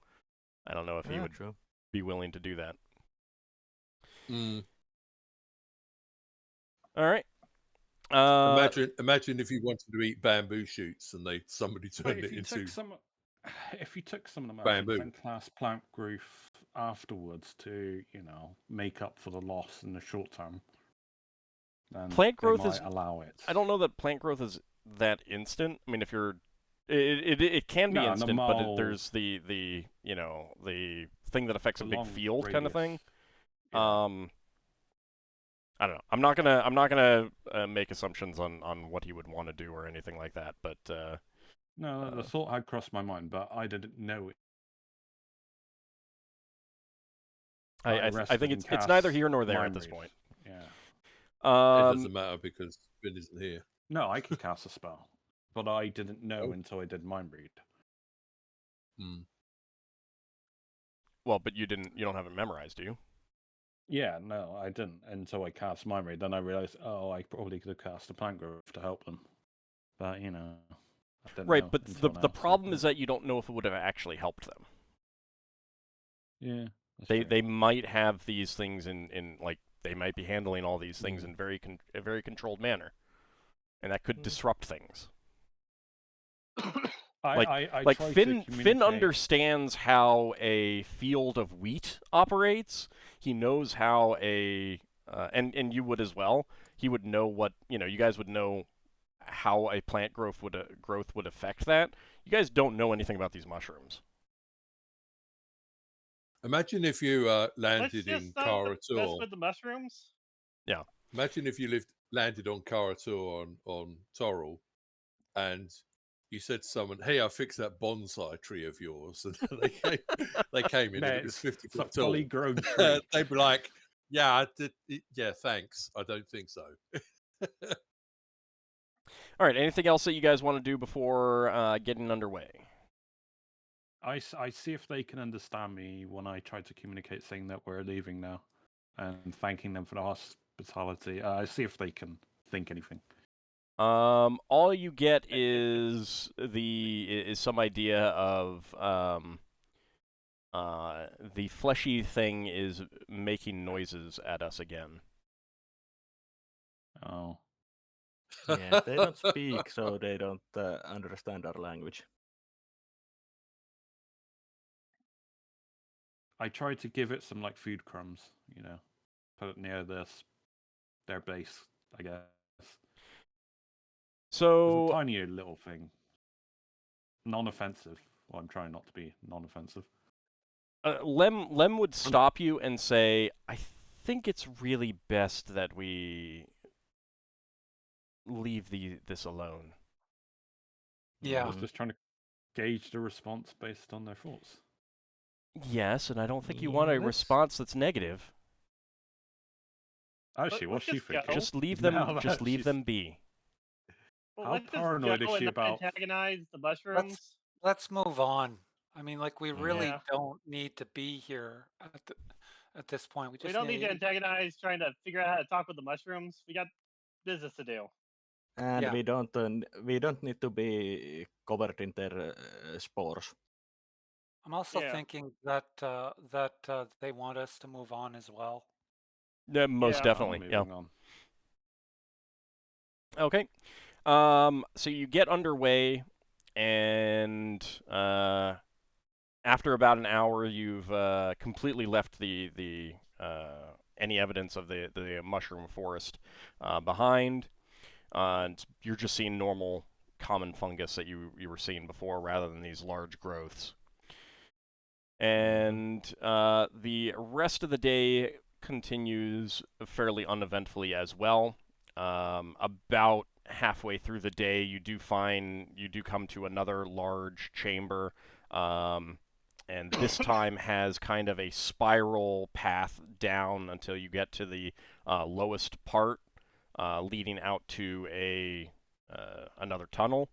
I don't know if he would be willing to do that. All right. Imagine if you wanted to eat bamboo shoots and somebody turned it into if you took some of the mushrooms and class plant growth afterwards to, make up for the loss in the short term, then plant growth might allow it. I don't know that plant growth is that instant. I mean, if you're it can be instant, but there's the thing that affects a big field radius. Kind of thing. Yeah. I don't know. I'm not gonna make assumptions on what he would want to do or anything like that. But no, the thought had crossed my mind, but I didn't know it. I think it's neither here nor there at this point. Yeah. It doesn't matter because Finn isn't here. No, I could cast a spell, but I didn't know until I did Mind Read. Well, but you don't have it memorized, do you? Yeah, no, I didn't until I cast Mind Read. Then I realized, I probably could have cast a plant growth to help them. But, I didn't right, know but the problem is that you don't know if it would have actually helped them. Yeah. They might have these things in like, they might be handling all these things in a very controlled manner. And that could disrupt things. Finn understands how a field of wheat operates. He knows how and you would as well. He would know what, you guys would know how a plant growth would affect that. You guys don't know anything about these mushrooms. Imagine if you landed in Karator. With the mushrooms. Yeah. Imagine if you landed on Karator on Toril, and You said to someone, "Hey, I fixed that bonsai tree of yours," and they came in, and it was 50 foot tall. Fully grown tree. They'd be like, "Yeah, yeah, thanks. I don't think so." All right. Anything else that you guys want to do before getting underway? I see if they can understand me when I try to communicate saying that we're leaving now and thanking them for the hospitality. I see if they can think anything. All you get is some idea of the fleshy thing is making noises at us again. Oh. Yeah, they don't speak, so they don't understand our language. I tried to give it some like food crumbs, you know, put it near their base, I guess. So it's a tiny little thing, non-offensive. Well, I'm trying not to be non-offensive. Lem would stop you and say, "I think it's really best that we leave this alone." Yeah. I was just trying to gauge the response based on their thoughts. Yes, and I don't think you want a response that's negative. Actually, what's she thinking? Just leave them. Just leave them be. Well, How paranoid is she about? Antagonize the mushrooms. Let's move on. I mean, like we really don't need to be here at this point. We don't need to antagonize trying to figure out how to talk with the mushrooms. We got business to do. And we don't need to be covered in their spores. I'm also thinking that they want us to move on as well. Yeah, most definitely. Yeah. On. Okay. So you get underway, and after about an hour, you've completely left the any evidence of the mushroom forest behind. And you're just seeing normal, common fungus that you were seeing before, rather than these large growths. And the rest of the day continues fairly uneventfully as well. About halfway through the day, you do come to another large chamber, and this time has kind of a spiral path down until you get to the lowest part, leading out to another tunnel.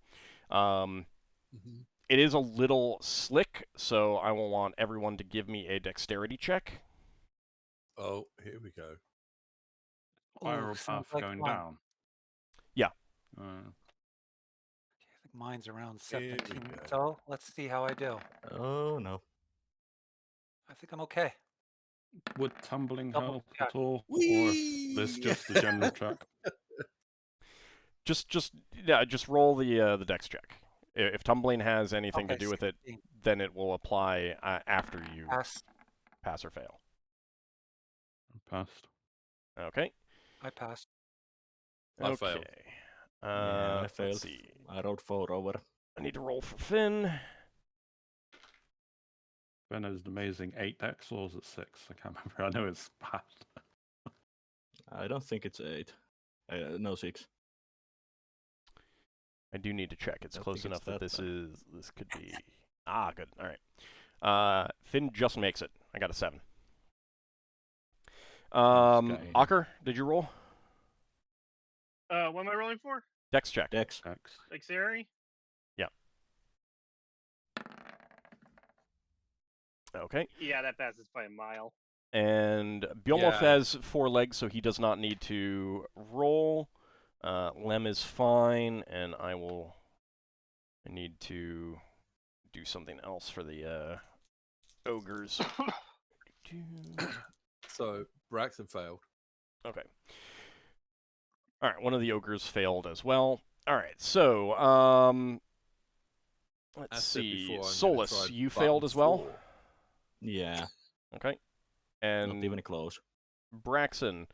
It is a little slick, so I will want everyone to give me a dexterity check. Oh, here we go. Spiral path going down. Yeah. I think mine's around 17, so let's see how I do. Oh, no. I think I'm okay. Would tumbling help check. at all? Whee! Or is this just the general check? Just roll the dex check. If tumbling has anything to do with it, then it will apply after you pass or fail. Passed. Okay. I passed. I failed. I failed. Let's see. I rolled 4 over. I need to roll for Finn. Finn has an amazing 8 dex, or is it 6? I can't remember. I know it's bad. I don't think it's 8. No, 6. I do need to check. It's close enough that this could be... good. All right. Finn just makes it. I got a 7. Ockar, did you roll? What am I rolling for? Dex check. Dex. Dexterity? Yeah. Okay. Yeah, that passes by a mile. And Bjornwolf has 4 legs, so he does not need to roll. Lem is fine, and I need to do something else for the ogres. So Braxon failed. Okay. All right, one of the ogres failed as well. All right, so let's see. Solas, you failed as well? Yeah. Okay. And not even close. Braxon.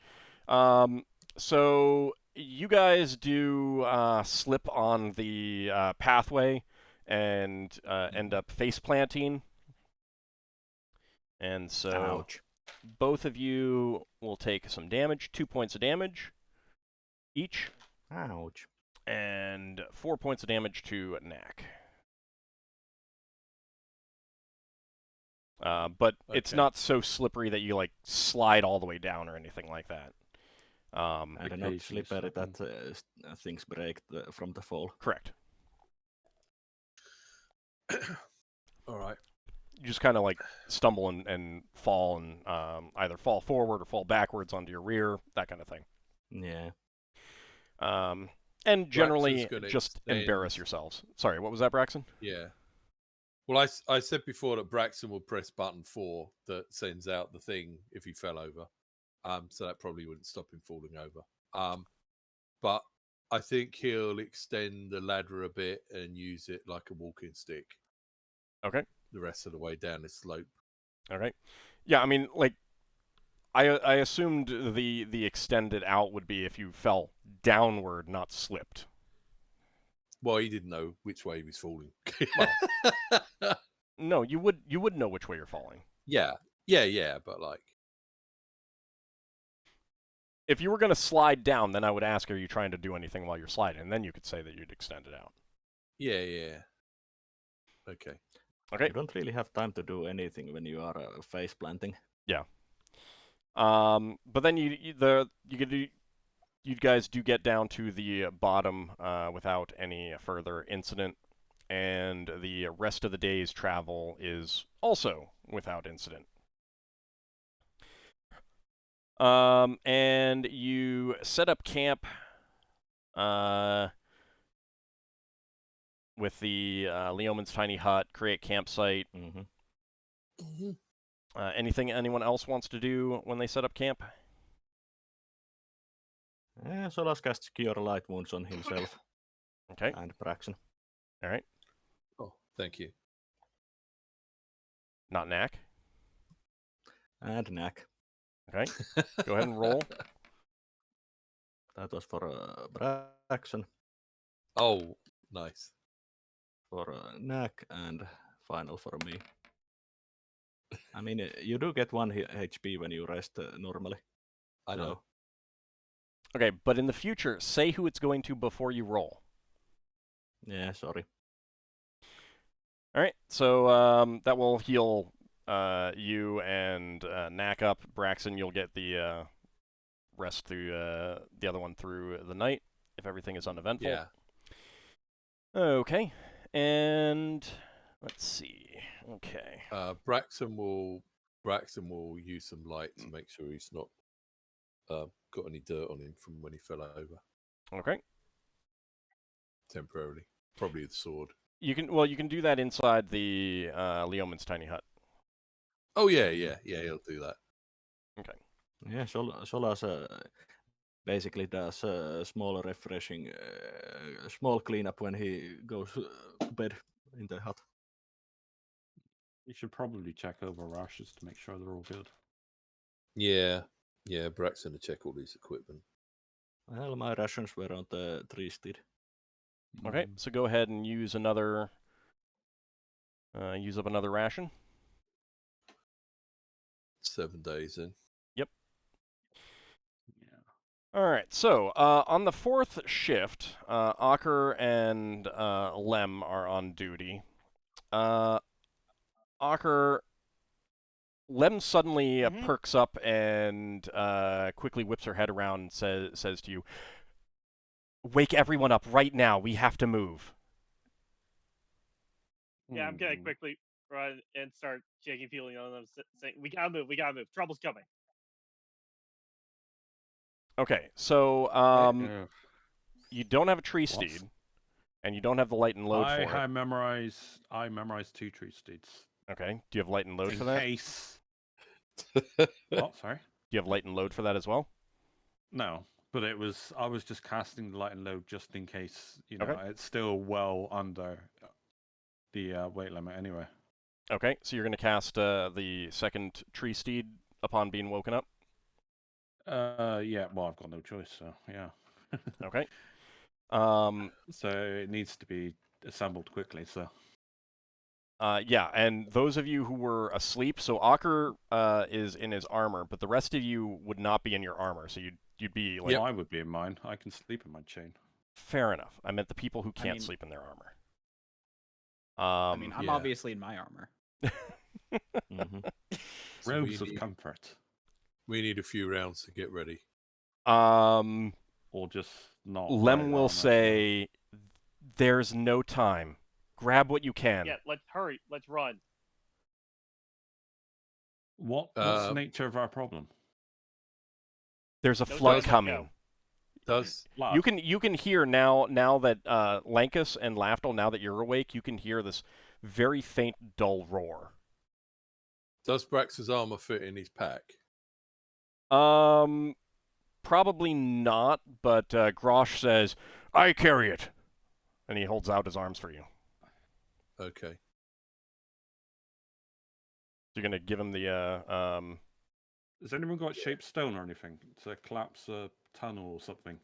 So you guys do slip on the pathway and end up face planting. And so both of you will take some damage, 2 points of damage each. Ouch. And 4 points of damage to Knack. But it's not so slippery that you like slide all the way down or anything like that. And not slippery that things break from the fall. Correct. All right. You just kind of like stumble and fall and either fall forward or fall backwards onto your rear, that kind of thing. Yeah. And generally just embarrass yourselves. Sorry, what was that, Braxon? Yeah. Well, I said before that Braxon will press button 4 that sends out the thing if he fell over. So that probably wouldn't stop him falling over. But I think he'll extend the ladder a bit and use it like a walking stick. Okay. The rest of the way down the slope. Okay. Yeah, I mean, like, I assumed the extended out would be if you fell downward, not slipped. Well, he didn't know which way he was falling. Well, no, you would know which way you're falling. Yeah, but like, if you were going to slide down, then I would ask, are you trying to do anything while you're sliding? And then you could say that you'd extend it out. Yeah. Okay. You don't really have time to do anything when you are face planting. Yeah. But then you guys do get down to the bottom without any further incident, and the rest of the day's travel is also without incident. And you set up camp with the Leoman's tiny hut, create campsite. Anything anyone else wants to do when they set up camp? Solas casts Cure Light Wounds on himself. Okay. And Braxon. All right. Oh, thank you. Not Knack. And Knack. Okay. Go ahead and roll. That was for Braxon. Oh, nice. For Knack and final for me. I mean, you do get 1 HP when you rest normally. I know. Okay, but in the future, say who it's going to before you roll. Yeah, sorry. All right, so that will heal you and Knack up. Braxon, you'll get the rest through the other one through the night, if everything is uneventful. Yeah. Okay, and let's see. Okay. Braxon will use some light to make sure he's not got any dirt on him from when he fell over. Okay. Temporarily, probably the sword. You can do that inside the Leoman's tiny hut. Oh yeah, he'll do that. Okay. Yeah, Solas basically does a small refreshing, small cleanup when he goes to bed in the hut. You should probably check over rashes to make sure they're all good. Yeah, Braxton to check all his equipment. Well, my rations were on the 3-steed. Okay, so go ahead and use another. Use up another ration. 7 days in. Yep. Yeah. All right. So on the 4th shift, Ockar and Lem are on duty. Ockar. Lem suddenly perks up and quickly whips her head around and says to you, "Wake everyone up right now. We have to move." Yeah, I'm gonna quickly run and start shaking, feeling on them, saying, "We gotta move. Trouble's coming." Okay, so you don't have a tree steed, and you don't have the light and load for it. I memorized 2 tree steeds. Okay. Do you have light and load for that? In case. Oh, sorry. Do you have light and load for that as well? No, but I was just casting the light and load just in case. Okay. It's still well under the weight limit anyway. Okay, so you're going to cast the second tree steed upon being woken up? Yeah, well, I've got no choice, so yeah. Okay. So it needs to be assembled quickly, so. Yeah, and those of you who were asleep, so Ockar is in his armor, but the rest of you would not be in your armor, so you'd be like... Yeah, I would be in mine. I can sleep in my chain. Fair enough. I meant the people who can't sleep in their armor. I mean, I'm obviously in my armor. So Robes of comfort. We need a few rounds to get ready. Or just not. Lem will say, "There's no time. Grab what you can." Yeah, let's hurry. Let's run. What's the nature of our problem? There's a flood coming. You can hear now that Lankas and Lafdul, now that you're awake, you can hear this very faint, dull roar. Does Brax's armor fit in his pack? Probably not, but Grosh says, "I carry it," and he holds out his arms for you. Okay. You're gonna give him the Has anyone got shaped stone or anything to collapse a tunnel or something?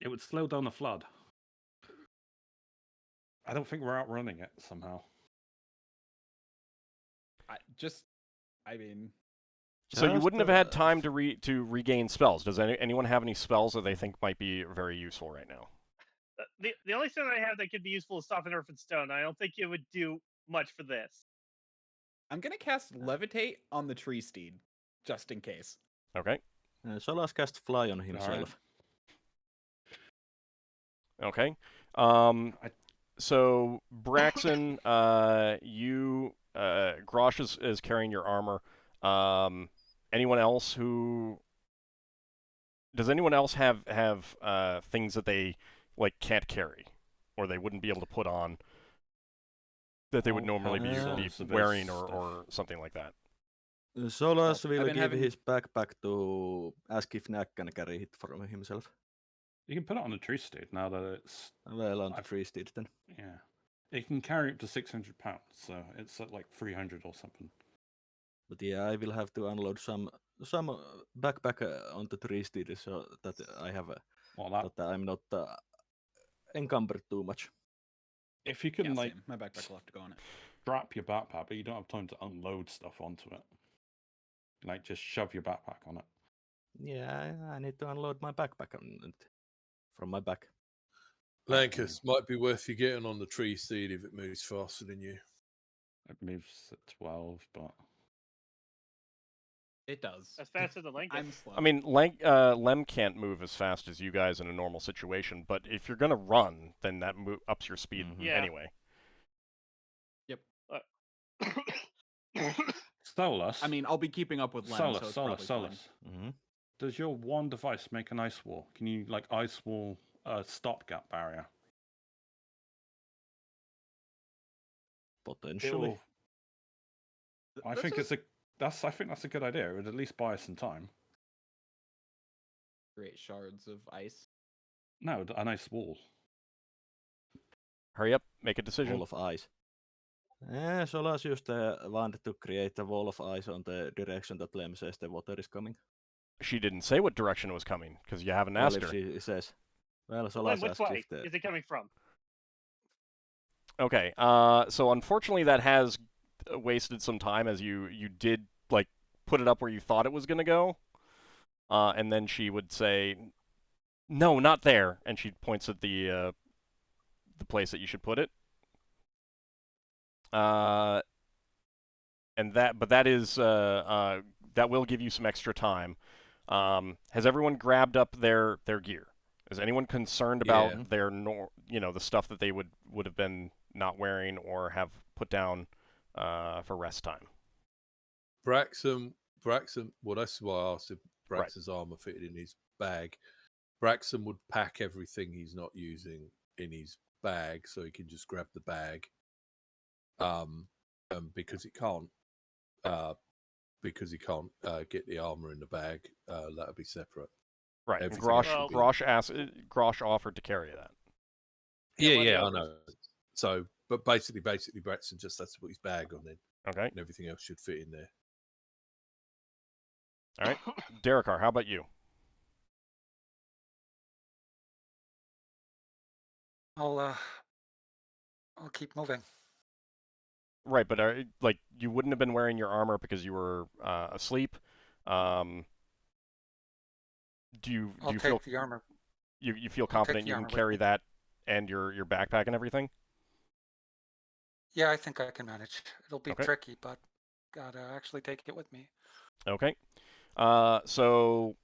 It would slow down the flood. I don't think we're outrunning it somehow. So you wouldn't have had time to regain spells. Does anyone have any spells that they think might be very useful right now? The only stone I have that could be useful is Soften Earth and Stone. I don't think it would do much for this. I'm gonna cast Levitate on the tree steed, just in case. Okay. Solas cast Fly on himself. Okay. So Braxon, Grosh is carrying your armor. Anyone else who... Does anyone else have things that they can't carry, or they wouldn't be able to put on, that they would normally be wearing, or something like that? Solas will give his backpack to ask if Nack can carry it from himself. You can put it on the tree steed now that it's... Well, on the tree steed then. Yeah. It can carry up to 600 pounds, so it's at like 300 or something. But yeah, I will have to unload some backpack on the tree steed so that I have that I'm not encumbered too much. If you can my backpack will have to go on it. Strap your backpack, but you don't have time to unload stuff onto it. Like just shove your backpack on it. Yeah, I need to unload my backpack from my back. Lankas, might be worth you getting on the tree steed if it moves faster than you. It moves at 12, but... It does. That's faster than Lankas. I'm slow. I mean, Lem can't move as fast as you guys in a normal situation, but if you're going to run, then that ups your speed anyway. Yep. Solas. I mean, I'll be keeping up with Lem, Solas. Does your wand device make an ice wall? Can you, ice wall a stopgap barrier? Potentially. I think that's a good idea. It would at least buy us some time. Create shards of ice. No, a nice wall. Hurry up, make a decision. Wall of ice. Solas used the wand to create a wall of ice on the direction that Lem says the water is coming. She didn't say what direction it was coming, because you haven't asked her. She says. Well, Lem, which way is it coming from? Okay, so unfortunately that has wasted some time, as you did, put it up where you thought it was going to go. And then she would say, "No, not there," and she points at the place that you should put it. But that is that will give you some extra time. Has everyone grabbed up their gear? Is anyone concerned about their the stuff that they would have been not wearing or have put down for rest time? Braxon. Well, that's why I asked if Braxon's armor fitted in his bag. Braxon would pack everything he's not using in his bag, so he can just grab the bag. Because he can't get the armor in the bag, that'll be separate. Right. And Grosh offered to carry that. Yeah, I know. So, but basically, Braxton just has to put his bag on then. Okay. And everything else should fit in there. All right. Darrakar, how about you? I'll keep moving. Right, but you wouldn't have been wearing your armor because you were asleep. Do you take feel the armor. You feel confident you can carry that and your backpack and everything? Yeah, I think I can manage. It'll be Okay. tricky, but gotta actually take it with me. Okay. So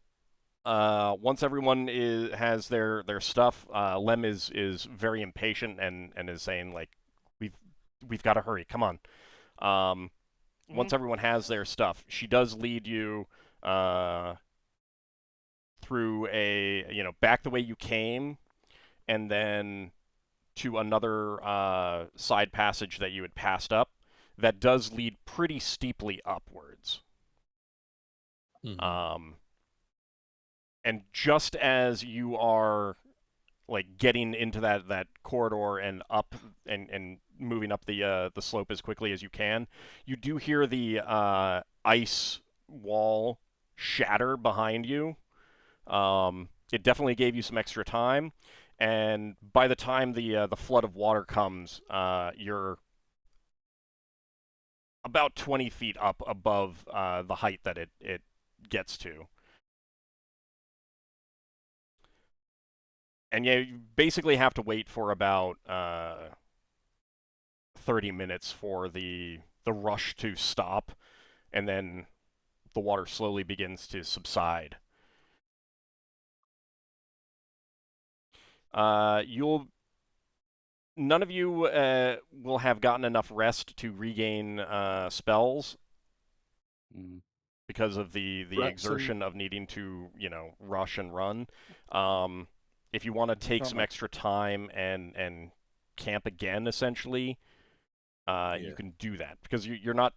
once everyone has their stuff, Lem is very impatient and is saying like, we've got to hurry. Come on. Once everyone has their stuff, she does lead you through back the way you came, and then to another side passage that you had passed up that does lead pretty steeply upwards. And just as you are like getting into that corridor and up and moving up the slope as quickly as you can, you do hear the ice wall shatter behind you. It definitely gave you some extra time, and by the time the flood of water comes, you're about 20 feet up above the height that it gets to. And yeah, you basically have to wait for about 30 minutes for the rush to stop, and then the water slowly begins to subside. None of you will have gotten enough rest to regain spells because of the exertion of needing to, rush and run. If you want to take some extra time and camp again, essentially, you can do that, because you're not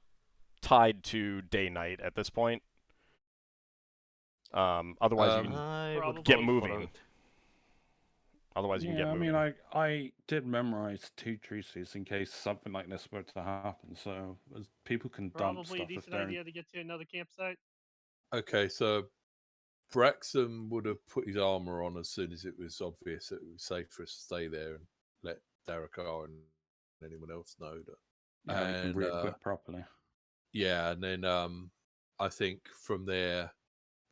tied to day-night at this point. Otherwise, you can get moving. Otherwise, you can get moving. I mean, I did memorize 2 treatises in case something like this were to happen, so people can dump stuff. Probably a decent idea to get to another campsite. Okay, so Braxon would have put his armor on as soon as it was obvious that it was safe for us to stay there and let Darrakar and anyone else know that. Yeah, we can re-equip properly. Yeah, and then I think from there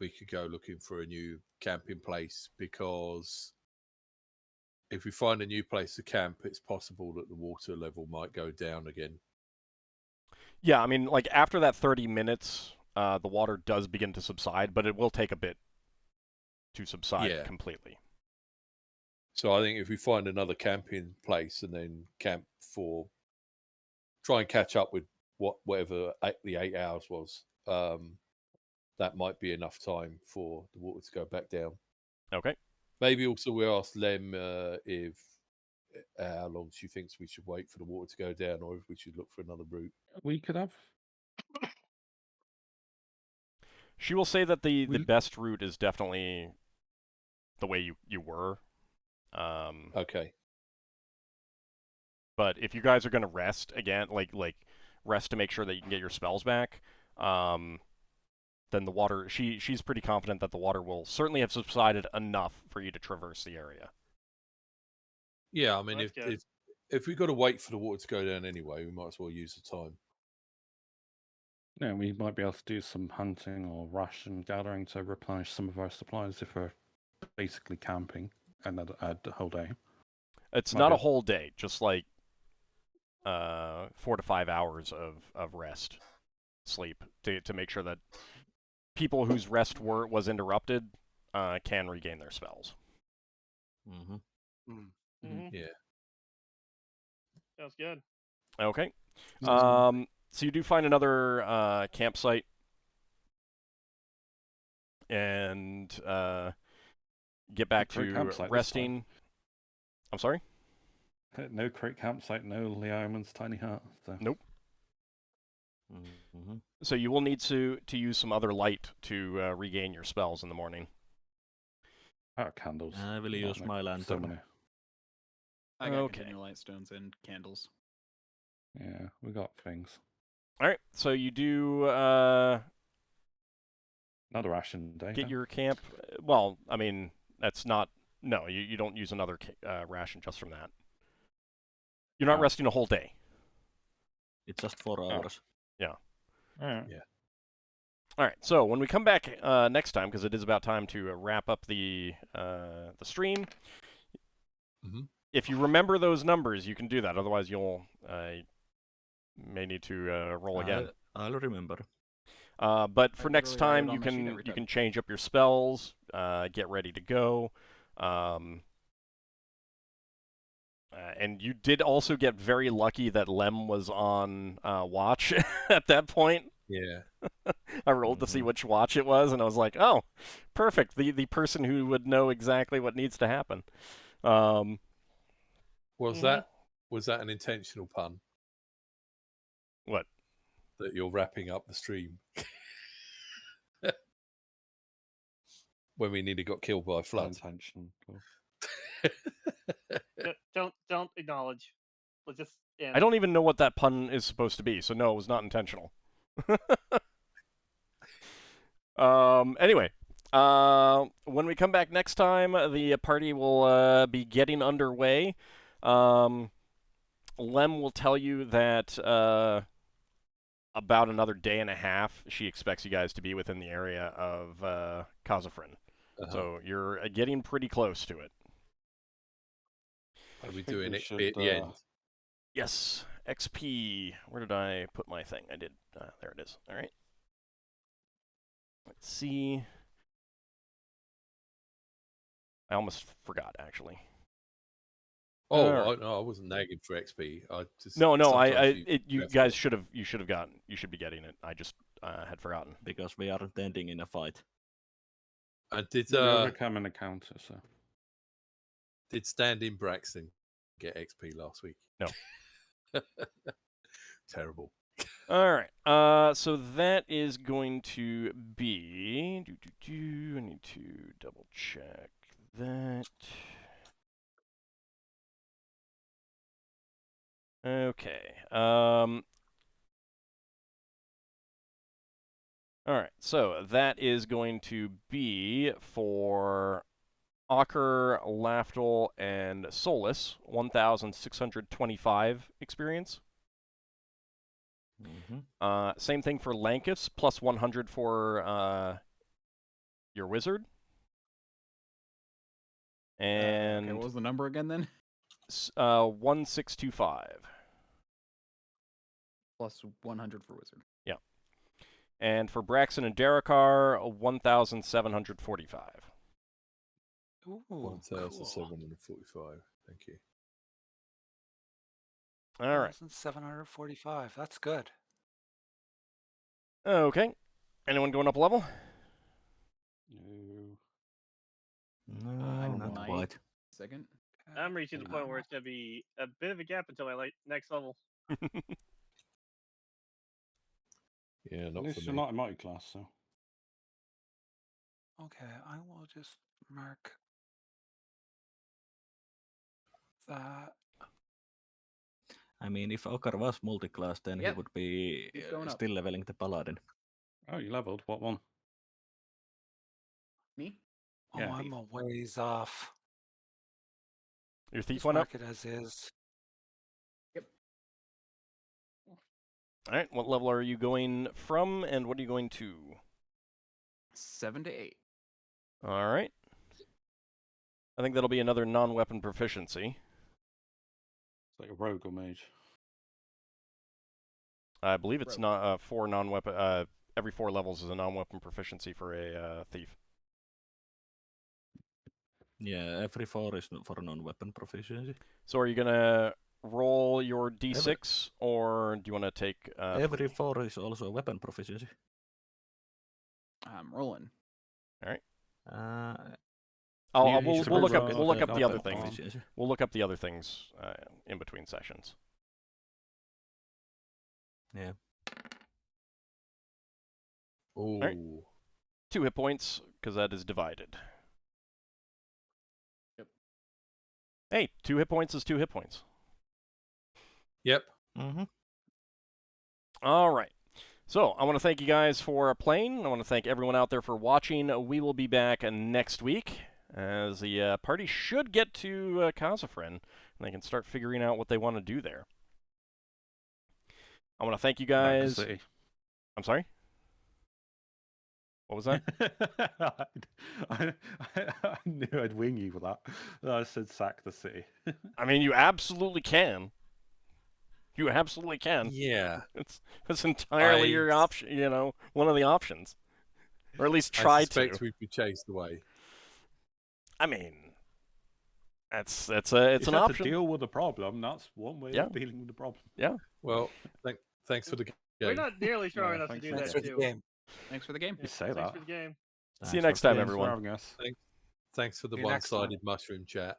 we could go looking for a new camping place, because if we find a new place to camp, it's possible that the water level might go down again. Yeah, I mean, like after that 30 minutes, the water does begin to subside, but it will take a bit to subside completely. So I think if we find another camping place and then camp for, try and catch up with whatever the 8 hours was, that might be enough time for the water to go back down. Okay. Maybe also we ask Lem if how long she thinks we should wait for the water to go down, or if we should look for another route. We could have. She will say that the best route is definitely the way you were. Okay. But if you guys are going to rest again, like rest to make sure that you can get your spells back, then the water, she's pretty confident that the water will certainly have subsided enough for you to traverse the area. Yeah, I mean, if we've got to wait for the water to go down anyway, we might as well use the time. Yeah, we might be able to do some hunting or rush and gathering to replenish some of our supplies if we're basically camping and a whole day. It's not a whole day, just like 4 to 5 hours of rest, sleep, to make sure that people whose rest was interrupted can regain their spells. Yeah. Sounds good. Okay. So you do find another campsite, and get back to resting. I'm sorry? No Cleric campsite, no Leoman's tiny hut. So. Nope. So you will need to use some other light to regain your spells in the morning. Candles. I will use my lantern. I got continual light stones and candles. Yeah, we got things. All right, so you do another ration day. Get your camp. Well, I mean, that's not. No, you don't use another ration just from that. You're not resting a whole day. It's just 4 hours. Yeah. Yeah. All right, so when we come back next time, because it is about time to wrap up the stream, if you remember those numbers, you can do that. Otherwise, you'll may need to roll again. I'll remember. But for next time, you can change up your spells, get ready to go. And you did also get very lucky that Lem was on watch at that point. Yeah. I rolled to see which watch it was, and I was like, oh, perfect. The person who would know exactly what needs to happen. Was that an intentional pun? What? That you're wrapping up the stream when we nearly got killed by a flood. Intention. Don't acknowledge. Let's just end. I don't even know what that pun is supposed to be, so no, it was not intentional. Anyway, when we come back next time, the party will be getting underway. Lem will tell you that about another day and a half, she expects you guys to be within the area of Kazafrin. So you're getting pretty close to it. Are we doing XP at the end? Yes, XP. Where did I put my thing? I did. There it is. All right. Let's see. I almost forgot, actually. Oh, no, I wasn't nagging for XP. I just no. You guys should have. You should have gotten. You should be getting it. I just had forgotten because we aren't ending in a fight. Did we overcome an encounter? So did stand-in Braxon get XP last week? No. Terrible. All right. So that is going to be. I need to double check that. Okay. All right. So that is going to be for Ockar, Lafdul, and Solas, 1,625 experience. Same thing for Lankas, plus 100 for your wizard. And okay, what was the number again then? 1,625. Plus 100 for wizard. Yeah. And for Braxon and Darrakar, 1,745. Ooh, 1,745. Thank you. All right. 1,745. That's good. Okay. Anyone going up a level? No, not quite. Second. I'm reaching the point where it's going to be a bit of a gap until my next level. Yeah, not at least for you're me. not a mighty class, so. Okay, I will just mark that. I mean, if Ockar was multi-class, then he would be still leveling the Paladin. Oh, you leveled? What one? Me? Oh, Yeah, I'm a ways off. Your thief Just went up? mark it as is. Yep. All right. What level are you going from, and what are you going to? 7 to 8. All right. I think that'll be another non-weapon proficiency. It's like a rogue or mage. I believe it's not 4 non-weapon. Every 4 levels is a non-weapon proficiency for a thief. Yeah, every 4 is for non-weapon proficiency. So are you gonna roll your d6, or do you want to take? Every 4 is also a weapon proficiency. I'm rolling. All right. We'll look up the other things. Proficiency. We'll look up the other things in between sessions. Yeah. Ooh. Right. 2 hit points, because that is divided. Yep. Hey, 2 hit points is 2 hit points. Yep. All right. So, I want to thank you guys for playing. I want to thank everyone out there for watching. We will be back next week, as the party should get to Kazafrin, and they can start figuring out what they want to do there. I want to thank you guys. I'm sorry? What was that? I knew I'd wing you with that. I said sack the city. I mean, you absolutely can. You absolutely can. Yeah. It's entirely your option, you know, one of the options. Or at least try I suspect to. we'd be chased away. I mean, it's an you have option. To deal with the problem. That's one way of dealing with the problem. Yeah. Well, thanks for the game. We're not nearly strong enough to do that too. Thanks for the game. You say that. Thanks for the game. See you next time, everyone. For having us. Thanks for the one-sided mushroom chat.